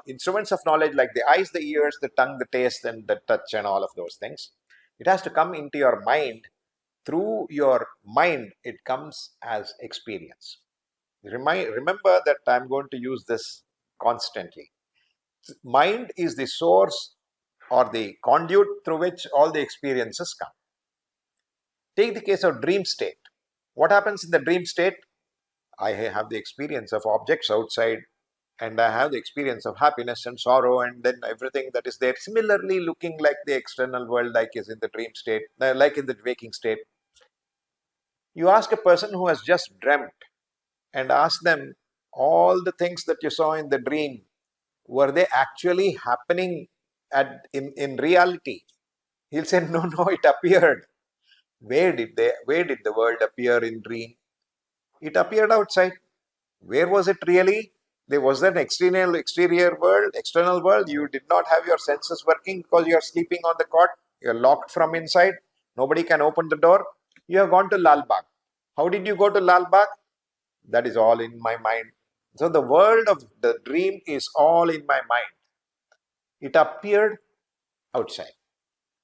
instruments of knowledge like the eyes, the ears, the tongue, the taste, and the touch, and all of those things, it has to come into your mind. Through your mind, it comes as experience. Remember that I'm going to use this constantly. Mind is the source or the conduit through which all the experiences come. Take the case of dream state. What happens in the dream state? I have the experience of objects outside, and I have the experience of happiness and sorrow, and then everything that is there, similarly looking like the external world, like is in the dream state, like in the waking state. You ask a person who has just dreamt and ask them, all the things that you saw in the dream, were they actually happening in reality? He'll say, no, it appeared. Where did the world appear in dream? It appeared outside. Where was it really? There was an external world. You did not have your senses working because you are sleeping on the cot. You are locked from inside. Nobody can open the door. You have gone to Lal Bagh. How did you go to Lal Bagh? That is all in my mind. So the world of the dream is all in my mind. It appeared outside.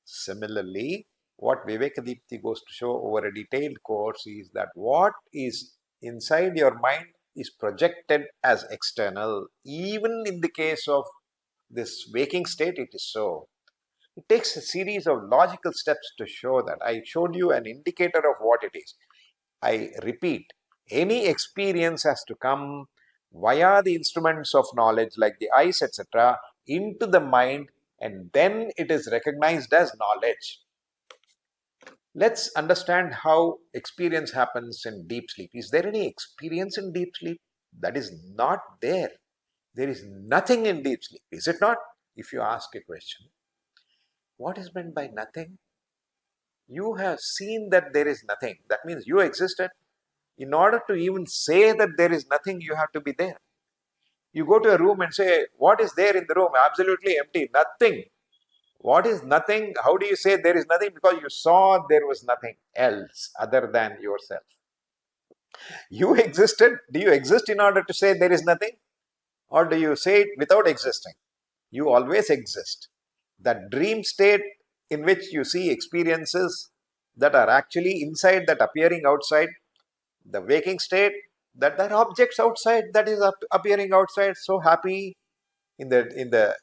Similarly, what Viveka Deepthi goes to show over a detailed course is that what is inside your mind is projected as external. Even in the case of this waking state, it is so. It takes a series of logical steps to show that. I showed you an indicator of what it is. I repeat, any experience has to come via the instruments of knowledge like the eyes, etc., into the mind, and then it is recognized as knowledge. Let's understand how experience happens in deep sleep. Is there any experience in deep sleep? That is not there. There is nothing in deep sleep, is it not? If you ask a question, what is meant by nothing? You have seen that there is nothing. That means you existed. In order to even say that there is nothing, you have to be there. You go to a room and say, what is there in the room? Absolutely empty, nothing. What is nothing? How do you say there is nothing? Because you saw there was nothing else other than yourself. You existed. Do you exist in order to say there is nothing? Or do you say it without existing? You always exist. That dream state in which you see experiences that are actually inside, that appearing outside, the waking state, that there are objects outside that is appearing outside, so happy. In the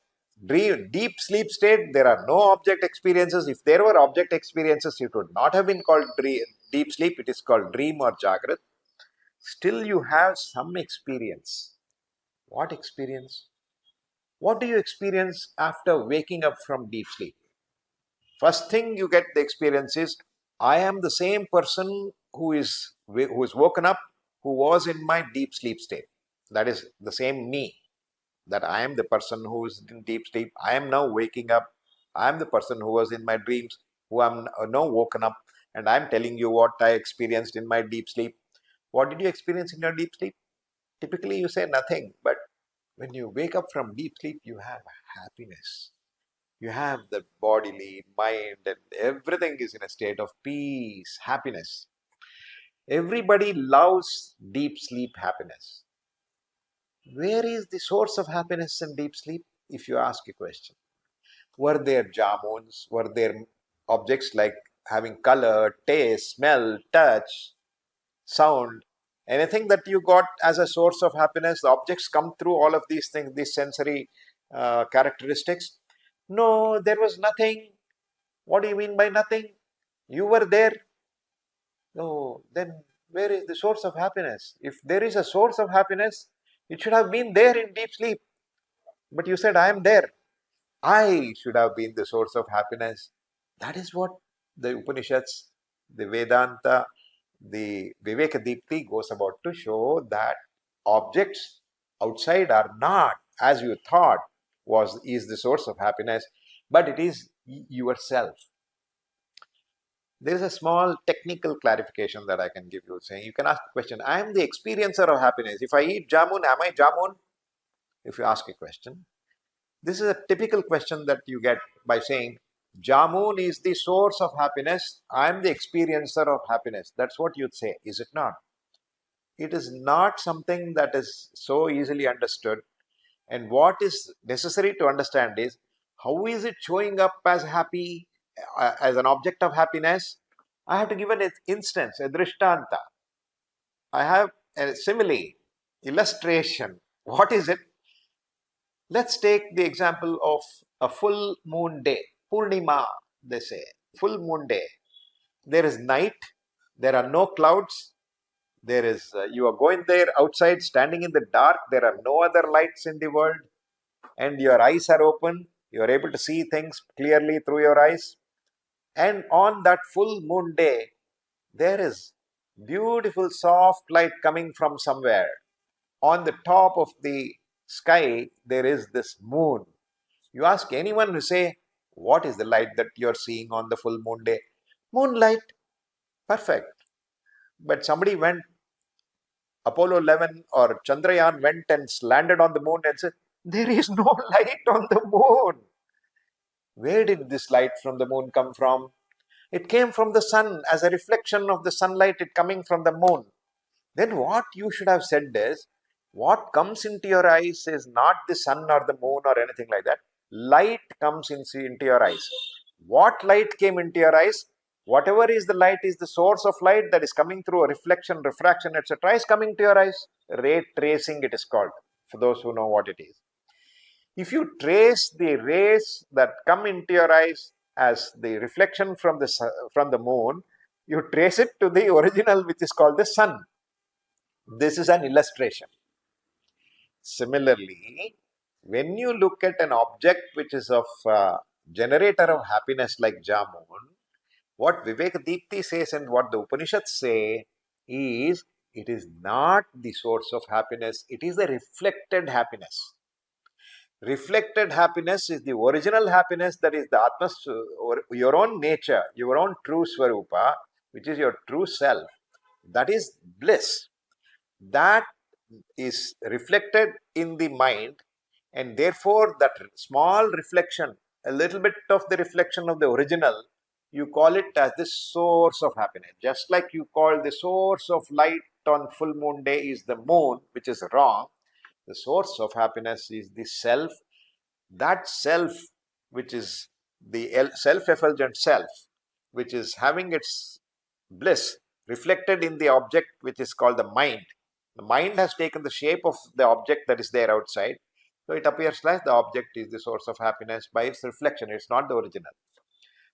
dream, deep sleep state, there are no object experiences. If there were object experiences, it would not have been called deep sleep. It is called dream or jagrat. Still you have some experience. What experience? What do you experience after waking up from deep sleep? First thing you get the experience is, I am the same person who is woken up, who was in my deep sleep state. That is the same me. That I am the person who is in deep sleep. I am now waking up. I am the person who was in my dreams, who am now woken up, and I am telling you what I experienced in my deep sleep. What did you experience in your deep sleep? Typically you say nothing, but when you wake up from deep sleep, you have happiness. You have the bodily, mind, and everything is in a state of peace, happiness. Everybody loves deep sleep happiness. Where is the source of happiness in deep sleep? If you ask a question. Were there jamuns? Were there objects like having color, taste, smell, touch, sound? Anything that you got as a source of happiness? The objects come through all of these things, these sensory characteristics. No, there was nothing. What do you mean by nothing? You were there. No, then where is the source of happiness? If there is a source of happiness, it should have been there in deep sleep. But you said, I am there. I should have been the source of happiness. That is what the Upanishads, the Vedanta, the Viveka Deepthi goes about to show, that objects outside are not, as you thought, is the source of happiness, but it is yourself. There is a small technical clarification that I can give you, saying you can ask a question, I am the experiencer of happiness. If I eat jamun, am I jamun? If you ask a question, this is a typical question that you get by saying, jamun is the source of happiness, I am the experiencer of happiness. That's what you'd say, is it not? It is not something that is so easily understood. And what is necessary to understand is, how is it showing up as happy, as an object of happiness? I have to give an instance, a drishtanta. I have a simile, illustration. What is it? Let's take the example of a full moon day. Purnima, they say. Full moon day. There is night. There are no clouds. There is, you are going there outside, standing in the dark. There are no other lights in the world. And your eyes are open. You are able to see things clearly through your eyes. And on that full moon day, there is beautiful soft light coming from somewhere. On the top of the sky, there is this moon. You ask anyone who say, what is the light that you're seeing on the full moon day? Moonlight. Perfect. But somebody went, Apollo 11 or Chandrayaan went and landed on the moon and said, there is no light on the moon. Where did this light from the moon come from? It came from the sun as a reflection of the sunlight coming from the moon. Then what you should have said is, what comes into your eyes is not the sun or the moon or anything like that. Light comes into your eyes. What light came into your eyes? Whatever is the light is the source of light that is coming through a reflection, refraction, etc. is coming to your eyes. Ray tracing it is called, for those who know what it is. If you trace the rays that come into your eyes as the reflection from the moon, you trace it to the original, which is called the sun. This is an illustration. Similarly, when you look at an object which is of generator of happiness like jamun, what Viveka Deepthi says and what the Upanishads say is, it is not the source of happiness, it is the reflected happiness. Reflected happiness is the original happiness, that is the Atmas, or your own nature, your own true Swarupa, which is your true self. That is bliss. That is reflected in the mind, and therefore that small reflection, a little bit of the reflection of the original, you call it as the source of happiness. Just like you call the source of light on full moon day is the moon, which is wrong. The source of happiness is the self. That self, which is the self-effulgent self, which is having its bliss reflected in the object which is called the mind. The mind has taken the shape of the object that is there outside. So it appears like the object is the source of happiness by its reflection. It's not the original.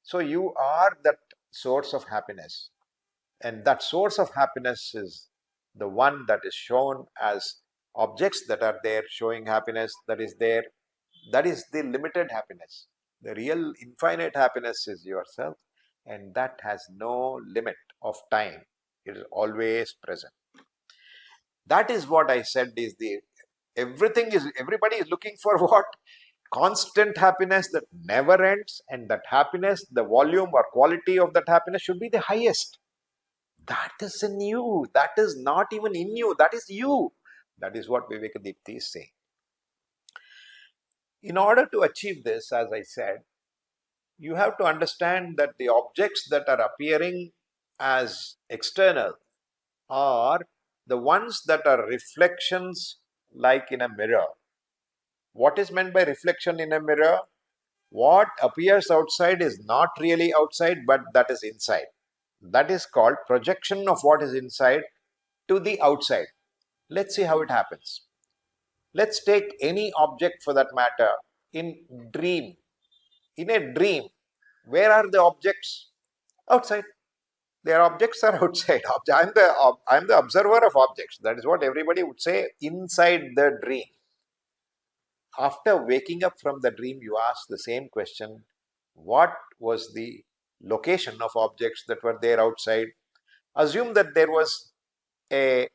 So you are that source of happiness. And that source of happiness is the one that is shown as objects that are there showing happiness, that is there. That is the limited happiness. The real infinite happiness is yourself, and that has no limit of time. It is always present. That is what I said is everybody is looking for what? Constant happiness that never ends, and that happiness, the volume or quality of that happiness should be the highest. That is in you. That is not even in you. That is you. That is what Viveka Deepthi is saying. In order to achieve this, as I said, you have to understand that the objects that are appearing as external are the ones that are reflections, like in a mirror. What is meant by reflection in a mirror? What appears outside is not really outside, but that is inside. That is called projection of what is inside to the outside. Let's see how it happens. Let's take any object for that matter in dream. In a dream, where are the objects? Outside. Their objects are outside. I'm the observer of objects. That is what everybody would say inside the dream. After waking up from the dream, you ask the same question. What was the location of objects that were there outside? Assume that there was an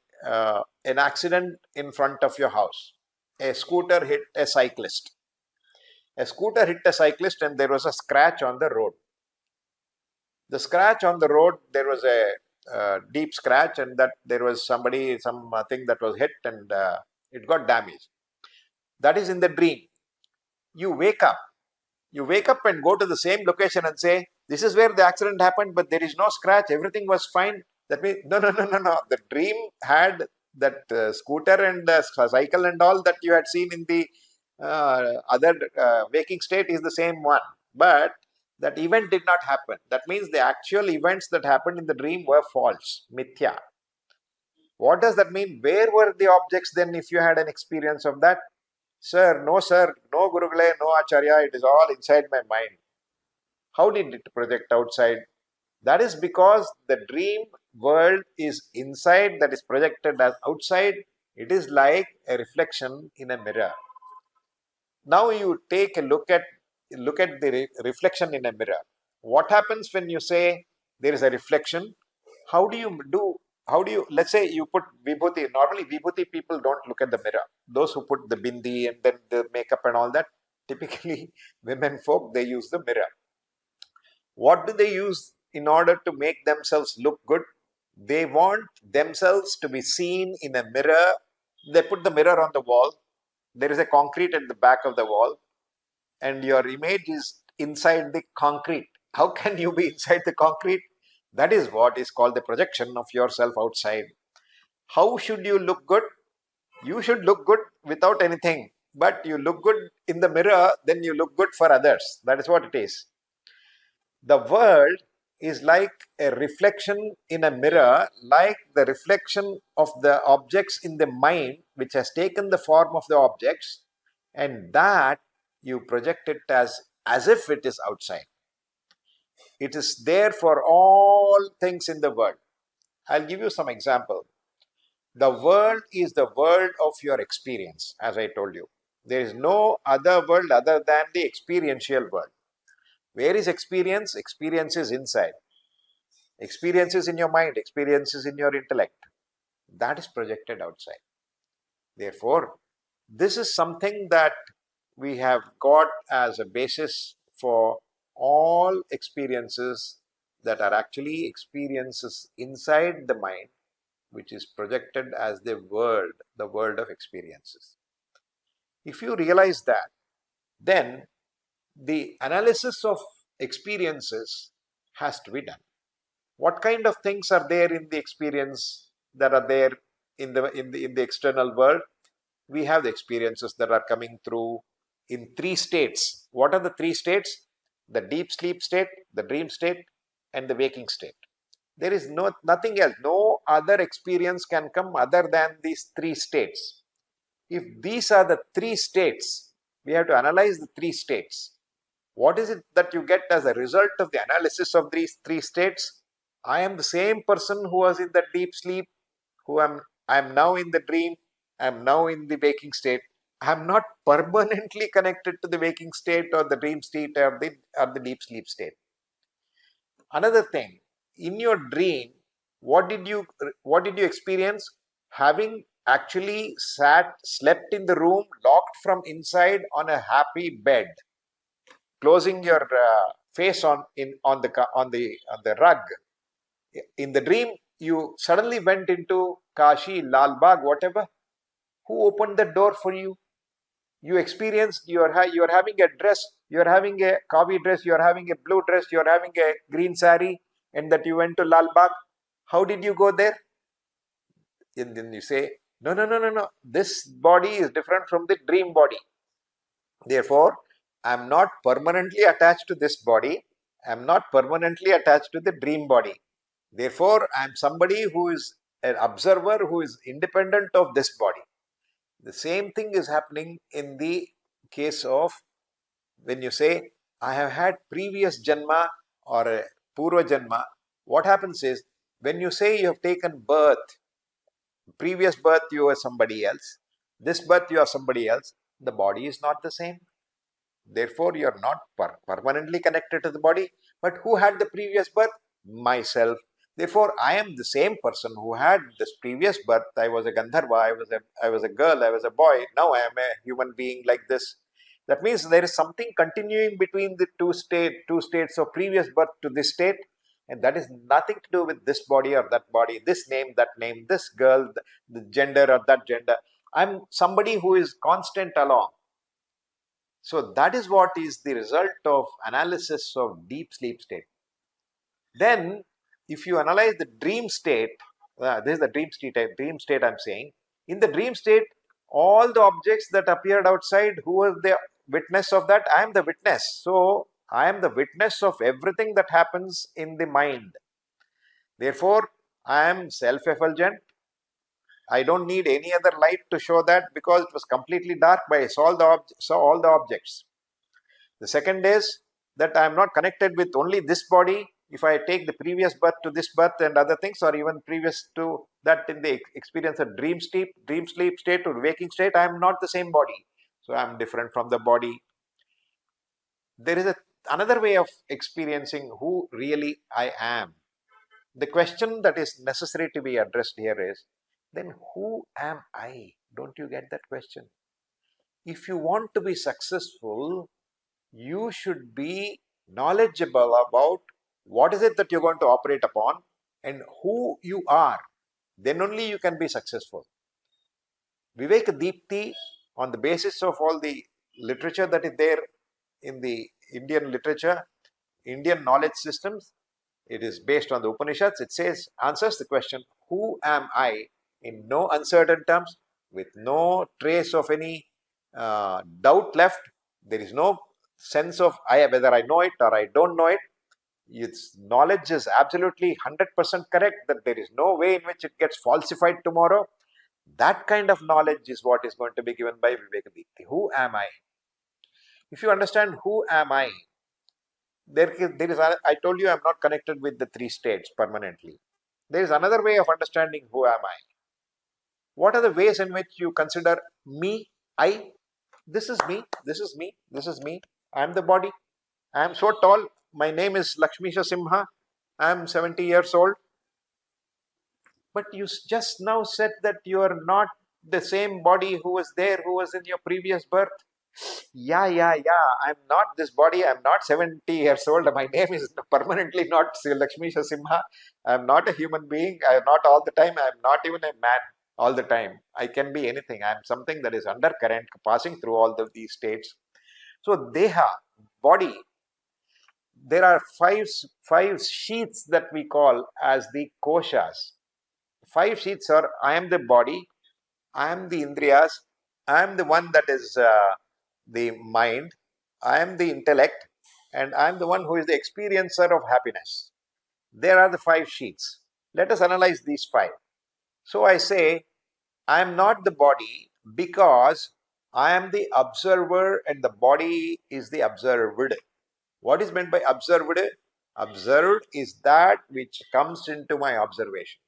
accident in front of your house. A scooter hit a cyclist. A scooter hit a cyclist and there was a scratch on the road. The scratch on the road, there was a deep scratch, and that there was something that was hit, and it got damaged. That is in the dream. You wake up. You wake up and go to the same location and say, this is where the accident happened, but there is no scratch. Everything was fine. That means, no. The dream had that scooter and cycle and all that you had seen in the other waking state is the same one. But that event did not happen. That means the actual events that happened in the dream were false, mithya. What does that mean? Where were the objects then if you had an experience of that? Sir, no Gurukule, no Acharya, it is all inside my mind. How did it project outside? That is because the dream world is inside, that is projected as outside. It is like a reflection in a mirror. Now you take a look at the reflection in a mirror. What happens when you say there is a reflection? Let's say you put vibhuti. Normally vibhuti people don't look at the mirror. Those who put the bindi and then the makeup and all that, typically women folk, they use the mirror. What do they use in order to make themselves look good? They want themselves to be seen in a mirror. They put the mirror on the wall. There is a concrete at the back of the wall, and your image is inside the concrete. How can you be inside the concrete? That is what is called the projection of yourself outside. How should you look good? You should look good without anything, but you look good in the mirror, then you look good for others. That is what it is. The world is like a reflection in a mirror, like the reflection of the objects in the mind, which has taken the form of the objects, and that you project it as if it is outside. It is there for all things in the world. I'll give you some example. The world is the world of your experience, as I told you. There is no other world other than the experiential world. Where is experience? Experience is inside. Experience is in your mind. Experience is in your intellect. That is projected outside. Therefore, this is something that we have got as a basis for all experiences that are actually experiences inside the mind, which is projected as the world of experiences. If you realize that, then the analysis of experiences has to be done. What kind of things are there in the experience that are there in the external world? We have the experiences that are coming through in three states. What are the three states? The deep sleep state, the dream state, and the waking state. There is nothing else. No other experience can come other than these three states. If these are the three states, we have to analyze the three states. What is it that you get as a result of the analysis of these three states? I am the same person who was in the deep sleep, I am now in the dream, I am now in the waking state. I am not permanently connected to the waking state or the dream state or the deep sleep state. Another thing, in your dream, what did you experience? Having actually slept in the room, locked from inside on a happy bed, closing your face on the rug. In the dream, you suddenly went into Kashi, Lal Bagh, whatever. Who opened the door for you? You experienced, you are having a dress, you are having a kavi dress, you are having a blue dress, you are having a green sari, and that you went to Lal Bagh. How did you go there? And then you say, no. This body is different from the dream body. Therefore, I am not permanently attached to this body. I am not permanently attached to the dream body. Therefore, I am somebody who is an observer who is independent of this body. The same thing is happening in the case of when you say, I have had previous janma or a purva janma. What happens is, when you say you have taken birth, previous birth you are somebody else, this birth you are somebody else, the body is not the same. Therefore, you are not permanently connected to the body. But who had the previous birth? Myself. Therefore, I am the same person who had this previous birth. I was a Gandharva, I was a girl, I was a boy. Now I am a human being like this. That means there is something continuing between the two states of previous birth to this state, and that is nothing to do with this body or that body, this name, this girl, the gender or that gender. I'm somebody who is constant along. So that is what is the result of analysis of deep sleep state. Then, if you analyze the dream state, this is the dream state I'm saying. In the dream state, all the objects that appeared outside, who was the witness of that? I am the witness. So, I am the witness of everything that happens in the mind. Therefore, I am self-effulgent. I don't need any other light to show that, because it was completely dark, but I saw all the objects. The second is that I am not connected with only this body. If I take the previous birth to this birth and other things, or even previous to that in the experience of dream sleep state or waking state, I am not the same body. So I am different from the body. There is another way of experiencing who really I am. The question that is necessary to be addressed here is, then who am I? Don't you get that question? If you want to be successful, you should be knowledgeable about what is it that you're going to operate upon and who you are. Then only you can be successful. Viveka Deepthi, on the basis of all the literature that is there in the Indian literature, Indian knowledge systems, it is based on the Upanishads. It answers the question, who am I, in no uncertain terms, with no trace of any doubt left. There is no sense of whether I know it or I don't know it. Its knowledge is absolutely 100% correct, that there is no way in which it gets falsified tomorrow. That kind of knowledge is what is going to be given by Viveka Deepthi. Who am I? If you understand who am I, I told you I am not connected with the three states permanently. There is another way of understanding who am I. What are the ways in which you consider me, I? This is me, this is me, this is me. I am the body. I am so tall. My name is Lakshmeesha Simha. I am 70 years old. But you just now said that you are not the same body who was there, who was in your previous birth. Yeah. I'm not this body. I'm not 70 years old. My name is permanently not Lakshmeesha Simha. I'm not a human being. I'm not all the time. I'm not even a man all the time. I can be anything. I'm something that is undercurrent, passing through all these states. So, Deha, body, there are five sheets that we call as the koshas. Five sheets are I am the body, I am the indriyas, I am the one that is the mind, I am the intellect, and I am the one who is the experiencer of happiness. There are the five sheets. Let us analyze these five. So I say, I am not the body because I am the observer and the body is the observed. What is meant by observed? Observed is that which comes into my observation.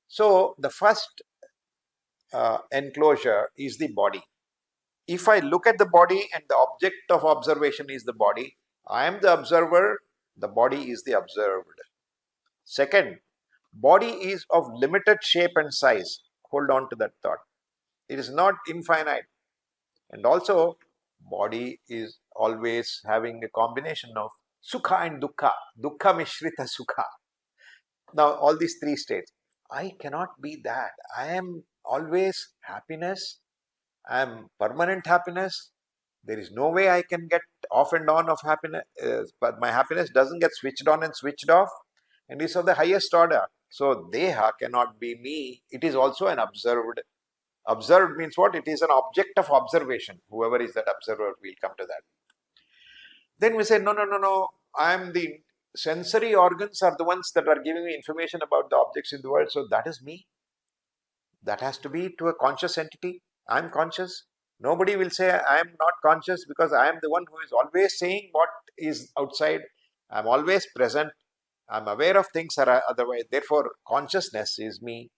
So the first enclosure is the body. If I look at the body and the object of observation is the body, I am the observer, the body is the observed. Second, body is of limited shape and size. Hold on to that thought. It is not infinite. And also, body is always having a combination of Sukha and Dukkha. Dukkha Mishrita Sukha. Now, all these three states. I cannot be that. I am always happiness. I am permanent happiness. There is no way I can get off and on of happiness, but my happiness doesn't get switched on and switched off, and is of the highest order. So, Deha cannot be me. It is also an observed. Observed means what? It is an object of observation. Whoever is that observer, we'll come to that. Then we say, no. I am the sensory organs are the ones that are giving me information about the objects in the world. So that is me. That has to be to a conscious entity. I am conscious. Nobody will say I am not conscious because I am the one who is always saying what is outside. I am always present. I am aware of things are otherwise. Therefore, consciousness is me.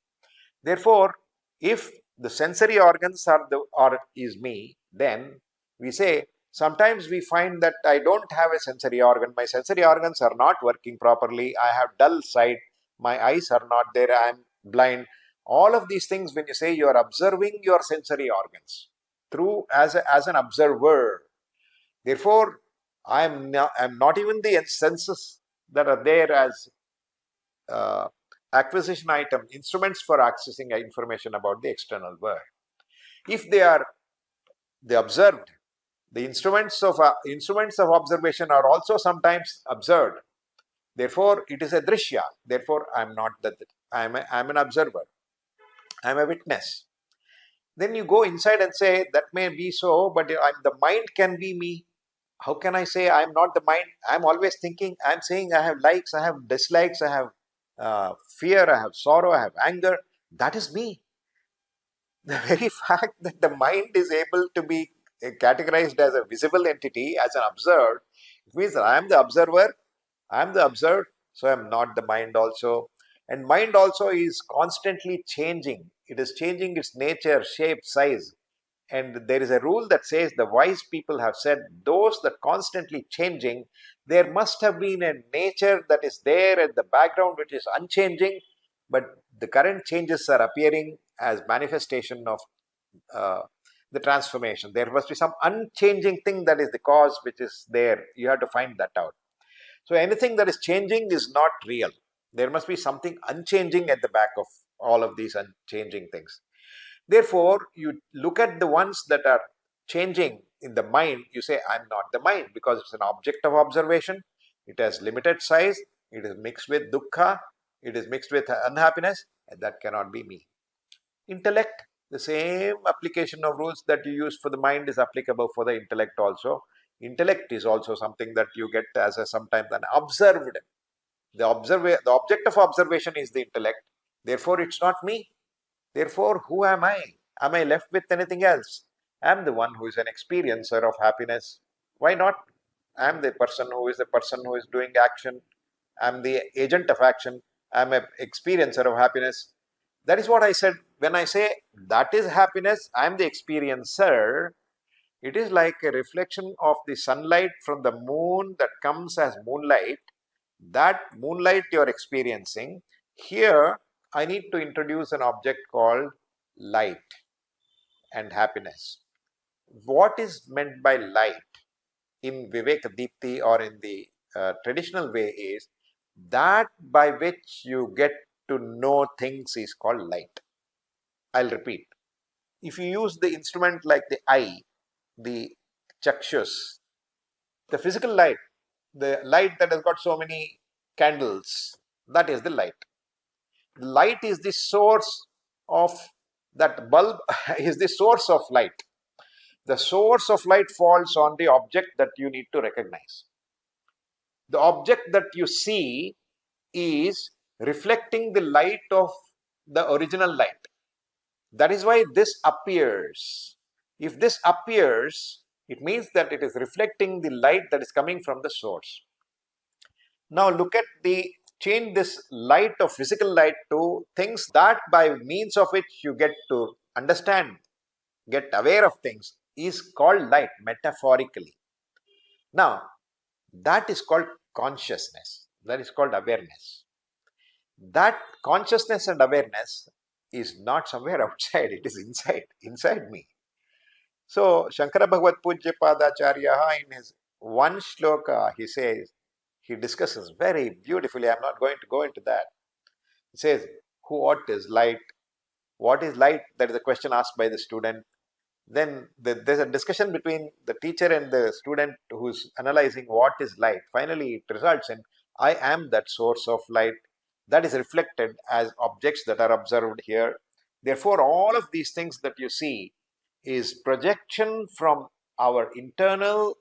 Therefore, if the sensory organs or is me, then we say sometimes we find that I don't have a sensory organ. My sensory organs are not working properly. I have dull sight. My eyes are not there. I am blind. All of these things, when you say you are observing your sensory organs through as an observer. Therefore, I'm not even the senses that are there as acquisition item, instruments for accessing information about the external world. If they are the observed, the instruments of observation are also sometimes observed. Therefore, it is a drishya. Therefore, I am not that. I am an observer. I am a witness. Then you go inside and say that may be so, but the mind can be me. How can I say I am not the mind? I am always thinking. I am saying I have likes, I have dislikes, I have fear, I have sorrow, I have anger. That is me. The very fact that the mind is able to be categorized as a visible entity, as an observed, it means that I am the observer, I am the observed, so I am not the mind also. And mind also is constantly changing. It is changing its nature, shape, size. And there is a rule that says the wise people have said those that constantly changing, there must have been a nature that is there at the background which is unchanging, but the current changes are appearing as manifestation of the transformation. There must be some unchanging thing that is the cause which is there. You have to find that out. So anything that is changing is not real. There must be something unchanging at the back of all of these unchanging things. Therefore, you look at the ones that are changing in the mind, you say, I'm not the mind because it's an object of observation. It has limited size. It is mixed with dukkha. It is mixed with unhappiness. And that cannot be me. Intellect, the same application of rules that you use for the mind is applicable for the intellect also. Intellect is also something that you get as sometimes an observed. The object of observation is the intellect. Therefore, it's not me. Therefore, who am I? Am I left with anything else? I am the one who is an experiencer of happiness. Why not? I am the person who is doing action. I am the agent of action. I am an experiencer of happiness. That is what I said. When I say that is happiness, I am the experiencer. It is like a reflection of the sunlight from the moon that comes as moonlight. That moonlight you are experiencing. Here, I need to introduce an object called light and happiness. what is meant by light in Viveka Deepthi or in the traditional way is that by which you get to know things is called light. I'll repeat. If you use the instrument like the eye, the chakshus, the physical light, the light that has got so many candles, that is the light. The light is the source of that bulb, is the source of light. The source of light falls on the object that you need to recognize. The object that you see is reflecting the light of the original light. That is why this appears. If this appears, it means that it is reflecting the light that is coming from the source. Now look at change this light of physical light to things that by means of which you get to understand, get aware of things is called light metaphorically. Now that is called consciousness. That is called awareness. That consciousness and awareness is not somewhere outside, it is inside me. So Shankara Bhagavad Pujya Padacharya in his one shloka, he discusses very beautifully, I'm not going to go into that. He says, what is light? What is light? That is a question asked by the student. Then there's a discussion between the teacher and the student who's analyzing what is light. Finally, it results in, I am that source of light that is reflected as objects that are observed here. Therefore, all of these things that you see is projection from our internal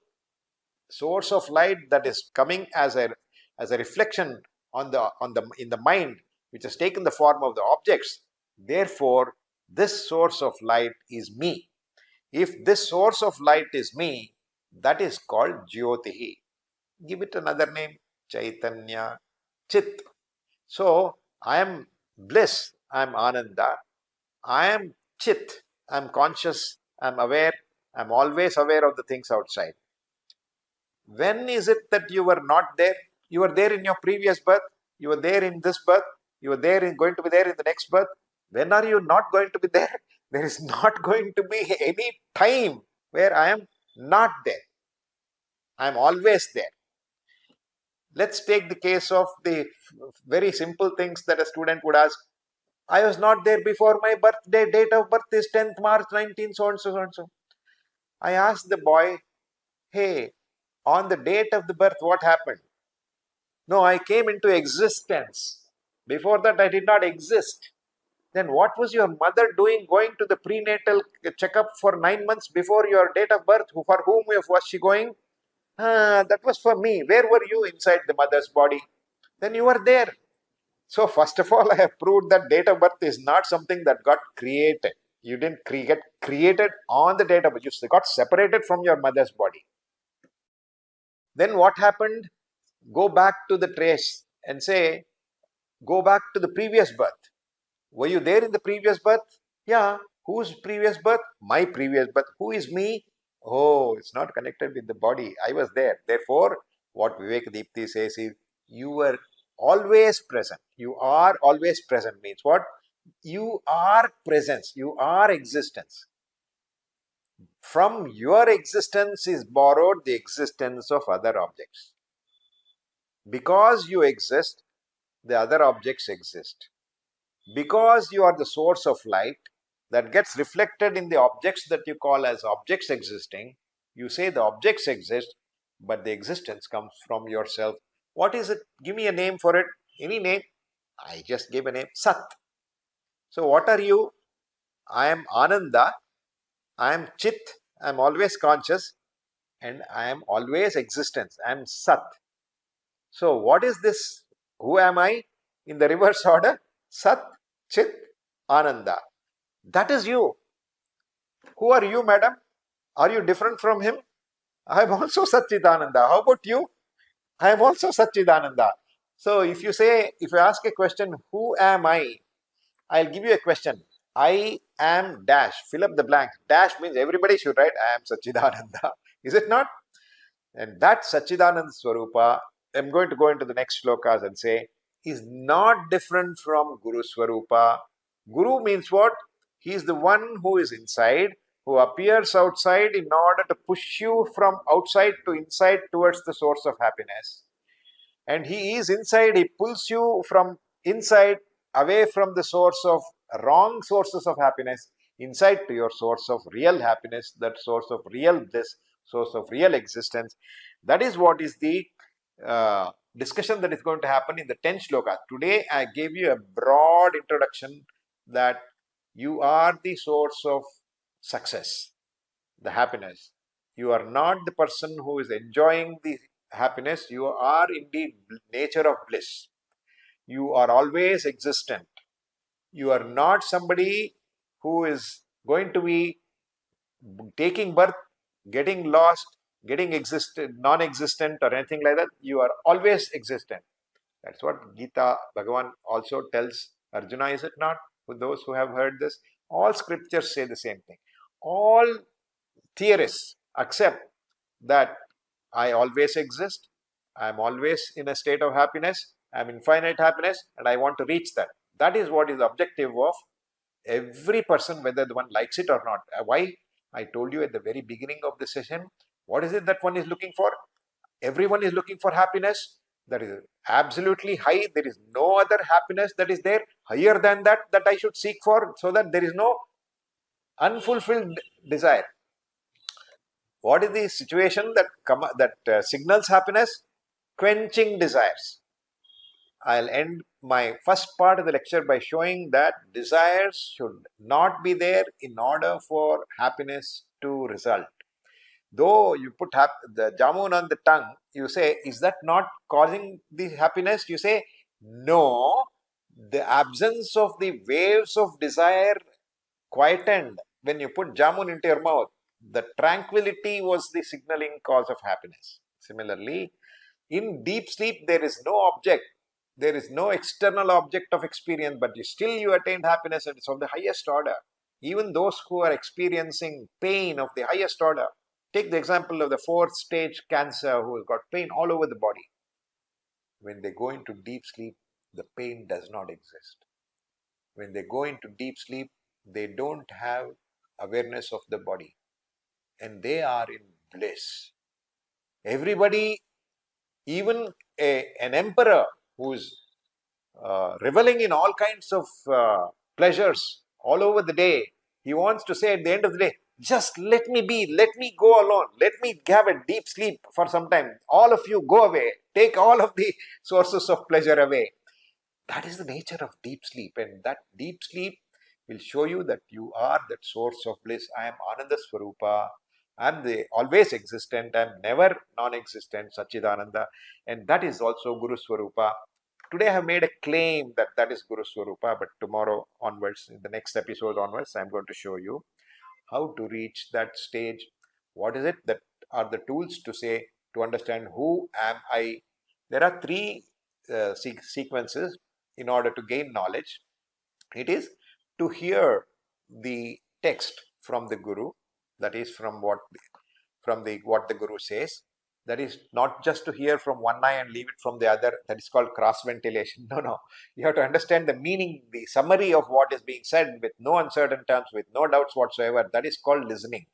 source of light that is coming as a reflection in the mind, which has taken the form of the objects. Therefore, this source of light is me. If this source of light is me, that is called Jyotihi. Give it another name, Chaitanya, Chit. So, I am bliss, I am Ananda, I am Chit, I am conscious, I am aware, I am always aware of the things outside. When is it that you were not there? You were there in your previous birth, you were there in this birth, you were going to be there in the next birth. When are you not going to be there? There is not going to be any time where I am not there. I am always there. Let's take the case of the very simple things that a student would ask. I was not there before my birthday, date of birth is 10th March 19 so and so and so. I asked the boy, hey, on the date of the birth, what happened? No, I came into existence. Before that, I did not exist. Then what was your mother doing going to the prenatal checkup for 9 months before your date of birth? For whom was she going? That was for me. Where were you inside the mother's body? Then you were there. So first of all, I have proved that date of birth is not something that got created. You didn't get created on the date of birth. You got separated from your mother's body. Then what happened? Go back to the trace and say, go back to the previous birth. Were you there in the previous birth? Yeah. Whose previous birth? My previous birth. Who is me? Oh, it's not connected with the body. I was there. Therefore, what Viveka Deepthi says is, you were always present. You are always present means what? You are presence. You are existence. From your existence is borrowed the existence of other objects. Because you exist, the other objects exist. Because you are the source of light that gets reflected in the objects that you call as objects existing, you say the objects exist, but the existence comes from yourself. What is it? Give me a name for it. Any name? I just gave a name, Sat. So what are you? I am Ananda, I am Chit, I am always conscious, and I am always existence. I am Sat. So what is this? Who am I? In the reverse order, Sat, Chit, Ananda. That is you. Who are you, madam? Are you different from him? I am also Satchidananda. How about you? I am also Satchidananda. So if you ask a question, who am I? I'll give you a question. I am dash. Fill up the blank. Dash means everybody should write, I am Satchidananda. Is it not? And that Satchidananda Swarupa, I'm going to go into the next shlokas and say, is not different from Guru Swarupa. Guru means what? He is the one who is inside. who appears outside in order to push you from outside to inside towards the source of happiness. And he is inside, he pulls you from inside away from the source of wrong sources of happiness, inside to your source of real happiness, that source of real bliss, source of real existence. That is what is the discussion that is going to happen in the 10th shloka. Today I gave you a broad introduction that you are the source of success, the happiness. You are not the person who is enjoying the happiness. You are indeed nature of bliss. You are always existent. You are not somebody who is going to be taking birth, getting lost, getting non-existent or anything like that. You are always existent. That's what Gita Bhagavan also tells Arjuna, is it not? For those who have heard this, all scriptures say the same thing. All theorists accept that I always exist, I am always in a state of happiness, I am infinite happiness, and I want to reach that. That is what is the objective of every person, whether the one likes it or not. Why? I told you at the very beginning of the session, what is it that one is looking for? Everyone is looking for happiness. That is absolutely high. There is no other happiness that is there higher than that I should seek for, so that there is no unfulfilled desire. What is the situation that signals happiness? Quenching desires. I'll end my first part of the lecture by showing that desires should not be there in order for happiness to result. Though you put the jamun on the tongue, you say, is that not causing the happiness? You say, no, the absence of the waves of desire quietened when you put jamun into your mouth. The tranquility was the signaling cause of happiness. Similarly, in deep sleep, there is no object. There is no external object of experience, but you attained happiness, and it's of the highest order. Even those who are experiencing pain of the highest order, take the example of the 4th stage cancer who has got pain all over the body. When they go into deep sleep, the pain does not exist. When they go into deep sleep, they don't have awareness of the body, and they are in bliss. Everybody, even an emperor who is reveling in all kinds of pleasures all over the day, he wants to say at the end of the day, just let me be, let me go alone, let me have a deep sleep for some time. All of you go away, take all of the sources of pleasure away. That is the nature of deep sleep, and that deep sleep will show you that you are that source of bliss. I am Ananda Swarupa. I am the always existent. I am never non-existent, Satchidananda, and that is also Guru Swarupa. Today I have made a claim that that is Guru Swarupa, but tomorrow onwards, in the next episode onwards, I am going to show you how to reach that stage. What is it that are the tools to understand who am I? There are 3 sequences in order to gain knowledge. It is to hear the text from the Guru, that is from what the Guru says. That is not just to hear from one eye and leave it from the other. That is called cross ventilation. No. You have to understand the meaning, the summary of what is being said with no uncertain terms, with no doubts whatsoever. That is called listening.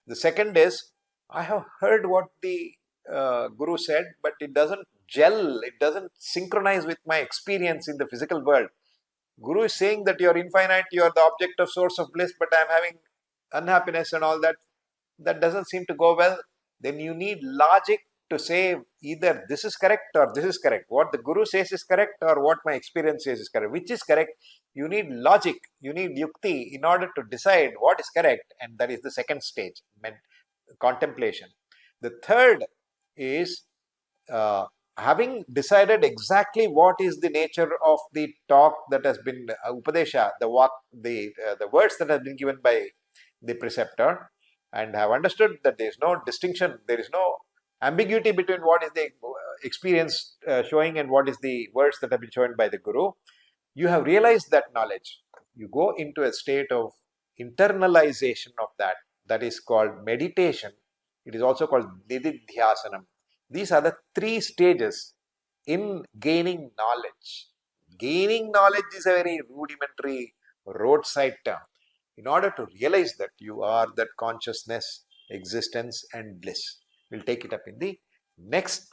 The second is, I have heard what the Guru said, but it doesn't gel, it doesn't synchronize with my experience in the physical world. Guru is saying that you are infinite, you are the object of source of bliss, but I am having unhappiness and all that. That doesn't seem to go well. Then you need logic to say either this is correct or this is correct. What the Guru says is correct or what my experience says is correct. Which is correct? You need logic, you need yukti in order to decide what is correct, and that is the second stage, contemplation. The third is having decided exactly what is the nature of the talk that has been upadesha, the words that have been given by the preceptor, and have understood that there is no distinction, there is no ambiguity between what is the experience showing and what is the words that have been shown by the Guru. You have realized that knowledge. You go into a state of internalization of that. That is called meditation. It is also called nididhyasanam. These are the 3 stages in gaining knowledge. Gaining knowledge is a very rudimentary roadside term. in order to realize that you are that consciousness, existence, and bliss. We'll take it up in the next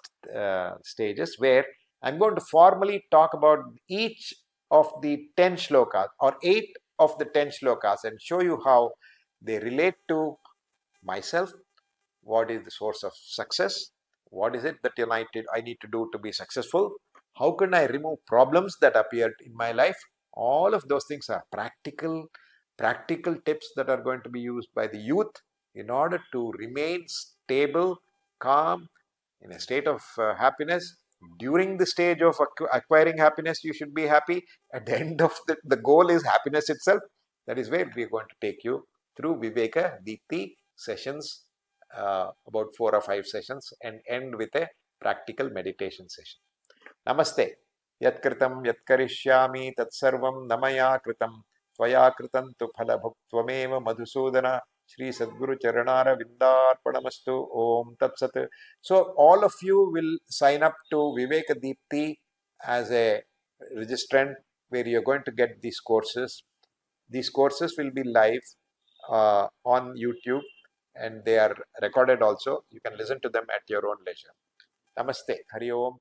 stages, where I'm going to formally talk about each of the 10 shlokas or 8 of the 10 shlokas and show you how they relate to myself. What is the source of success? What is it that I need to do to be successful? How can I remove problems that appeared in my life? All of those things are practical tips that are going to be used by the youth in order to remain stable, calm, in a state of happiness. During the stage of acquiring happiness, you should be happy. At the end of the goal is happiness itself. That is where we are going to take you through Viveka Deepthi sessions, about 4 or 5 sessions, and end with a practical meditation session. Namaste. Yatkritam yatkarishyami tatsarvam namaya kritam tvaya kritam tu phalabhuktvameva madhusudana Shri Sadguru Charanara Vindarpanamastu Om Tat Sat. So all of you will sign up to Viveka Deepthi as a registrant, where you're going to get these courses. These courses will be live on YouTube, and they are recorded also. You can listen to them at your own leisure. Namaste. Hari Om.